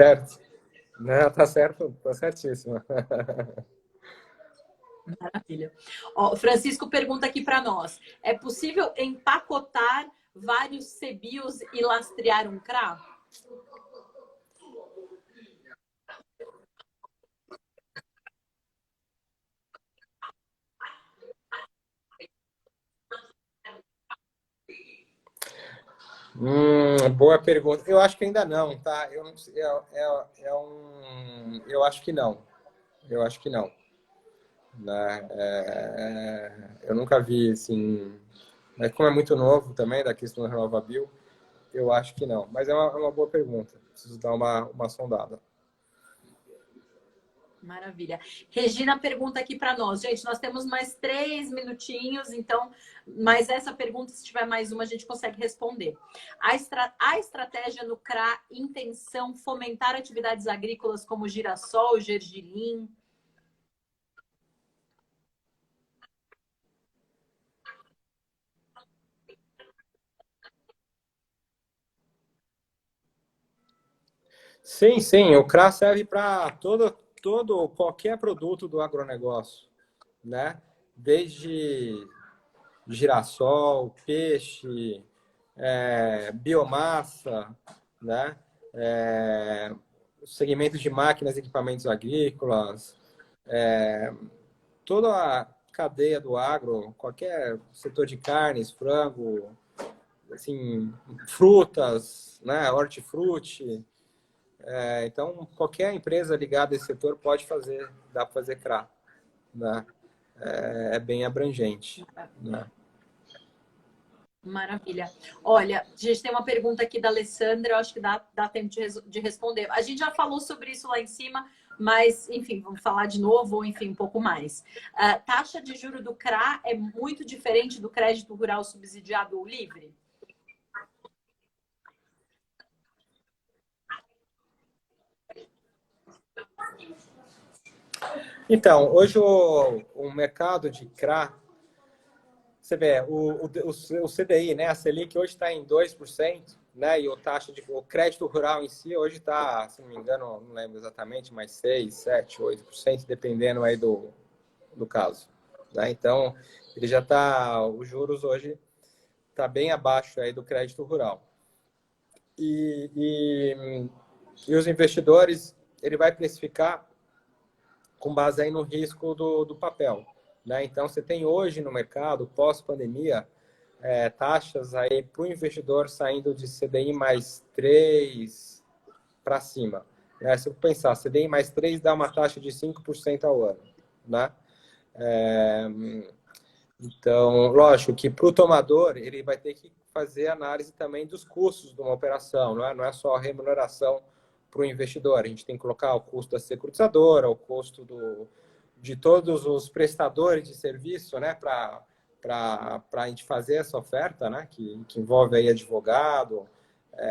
Certo. Não, tá certo, tá certíssimo. Maravilha. Ó, o Francisco pergunta aqui para nós: é possível empacotar vários CBIOS e lastrear um CRA? Boa pergunta. Eu acho que ainda não, tá? Eu não sei, eu acho que não. Eu acho que não, né? Eu nunca vi assim, mas como é muito novo também da questão da RenovaBio, eu acho que não. Mas é uma boa pergunta. Preciso dar uma sondada. Maravilha. Regina pergunta aqui para nós. Gente, nós temos mais 3 minutinhos, então, mas essa pergunta, se tiver mais uma, a gente consegue responder. A estratégia no CRA, intenção, fomentar atividades agrícolas como girassol, gergelim? Sim, sim, o CRA serve para qualquer produto do agronegócio, né? Desde girassol, peixe, biomassa, né? Segmentos de máquinas e equipamentos agrícolas, toda a cadeia do agro, qualquer setor de carnes, frango, assim, frutas, né? Hortifruti. Então, qualquer empresa ligada a esse setor pode fazer, dá para fazer CRA, né? É bem abrangente, né? Maravilha. Olha, a gente tem uma pergunta aqui da Alessandra, eu acho que dá tempo de responder. A gente já falou sobre isso lá em cima, mas, enfim, vamos falar de novo, ou enfim, um pouco mais. A taxa de juro do CRA é muito diferente do crédito rural subsidiado ou livre? Então, hoje o mercado de CRA, você vê, o CDI, né, a Selic hoje está em 2%, né, e o crédito rural em si hoje está, se não me engano, não lembro exatamente, mas 6, 7, 8%, dependendo aí do caso. Né? Então, ele já está, os juros hoje está bem abaixo aí do crédito rural. E, e, e os investidores, ele vai precificar com base aí no risco do papel. Né? Então, você tem hoje no mercado, pós-pandemia, taxas aí para o investidor saindo de CDI mais 3 para cima. Né? Se eu pensar, CDI mais 3 dá uma taxa de 5% ao ano. Né? Então, lógico que para o tomador, ele vai ter que fazer análise também dos custos de uma operação, não é só a remuneração para o investidor. A gente tem que colocar o custo da securitizadora, o custo de todos os prestadores de serviço, né, para a gente fazer essa oferta, né, que envolve aí advogado,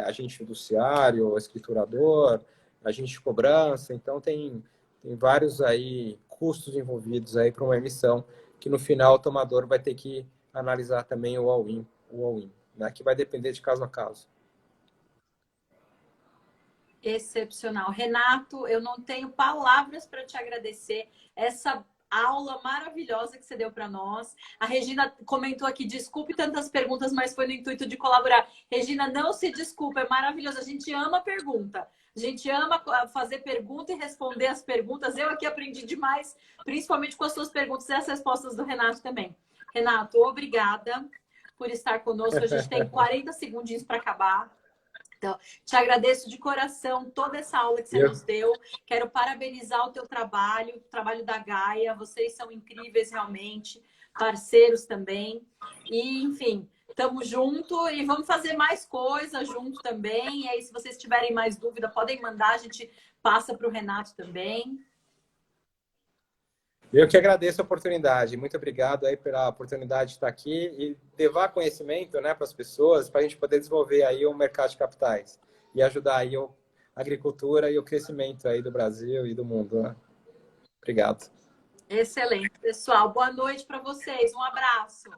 agente fiduciário, escriturador, agente de cobrança. Então, tem vários aí custos envolvidos aí para uma emissão que no final o tomador vai ter que analisar também o all-in, né, que vai depender de caso a caso. Excepcional. Renato, eu não tenho palavras para te agradecer essa aula maravilhosa que você deu para nós. A Regina comentou aqui, desculpe tantas perguntas, mas foi no intuito de colaborar. Regina, não se desculpe, é maravilhoso. A gente ama a pergunta. A gente ama fazer pergunta e responder as perguntas. Eu aqui aprendi demais, principalmente com as suas perguntas e as respostas do Renato também. Renato, obrigada por estar conosco. A gente tem 40 segundinhos para acabar. Então, te agradeço de coração toda essa aula que você nos deu. Quero parabenizar o teu trabalho, o trabalho da Gaia. Vocês são incríveis realmente, parceiros também. E, enfim, estamos junto e vamos fazer mais coisas junto também. E aí, se vocês tiverem mais dúvida, podem mandar, a gente passa para o Renato também. Eu que agradeço a oportunidade. Muito obrigado aí pela oportunidade de estar aqui e levar conhecimento, né, para as pessoas, para a gente poder desenvolver aí o mercado de capitais e ajudar aí a agricultura e o crescimento aí do Brasil e do mundo, né? Obrigado. Excelente, pessoal. Boa noite para vocês. Um abraço.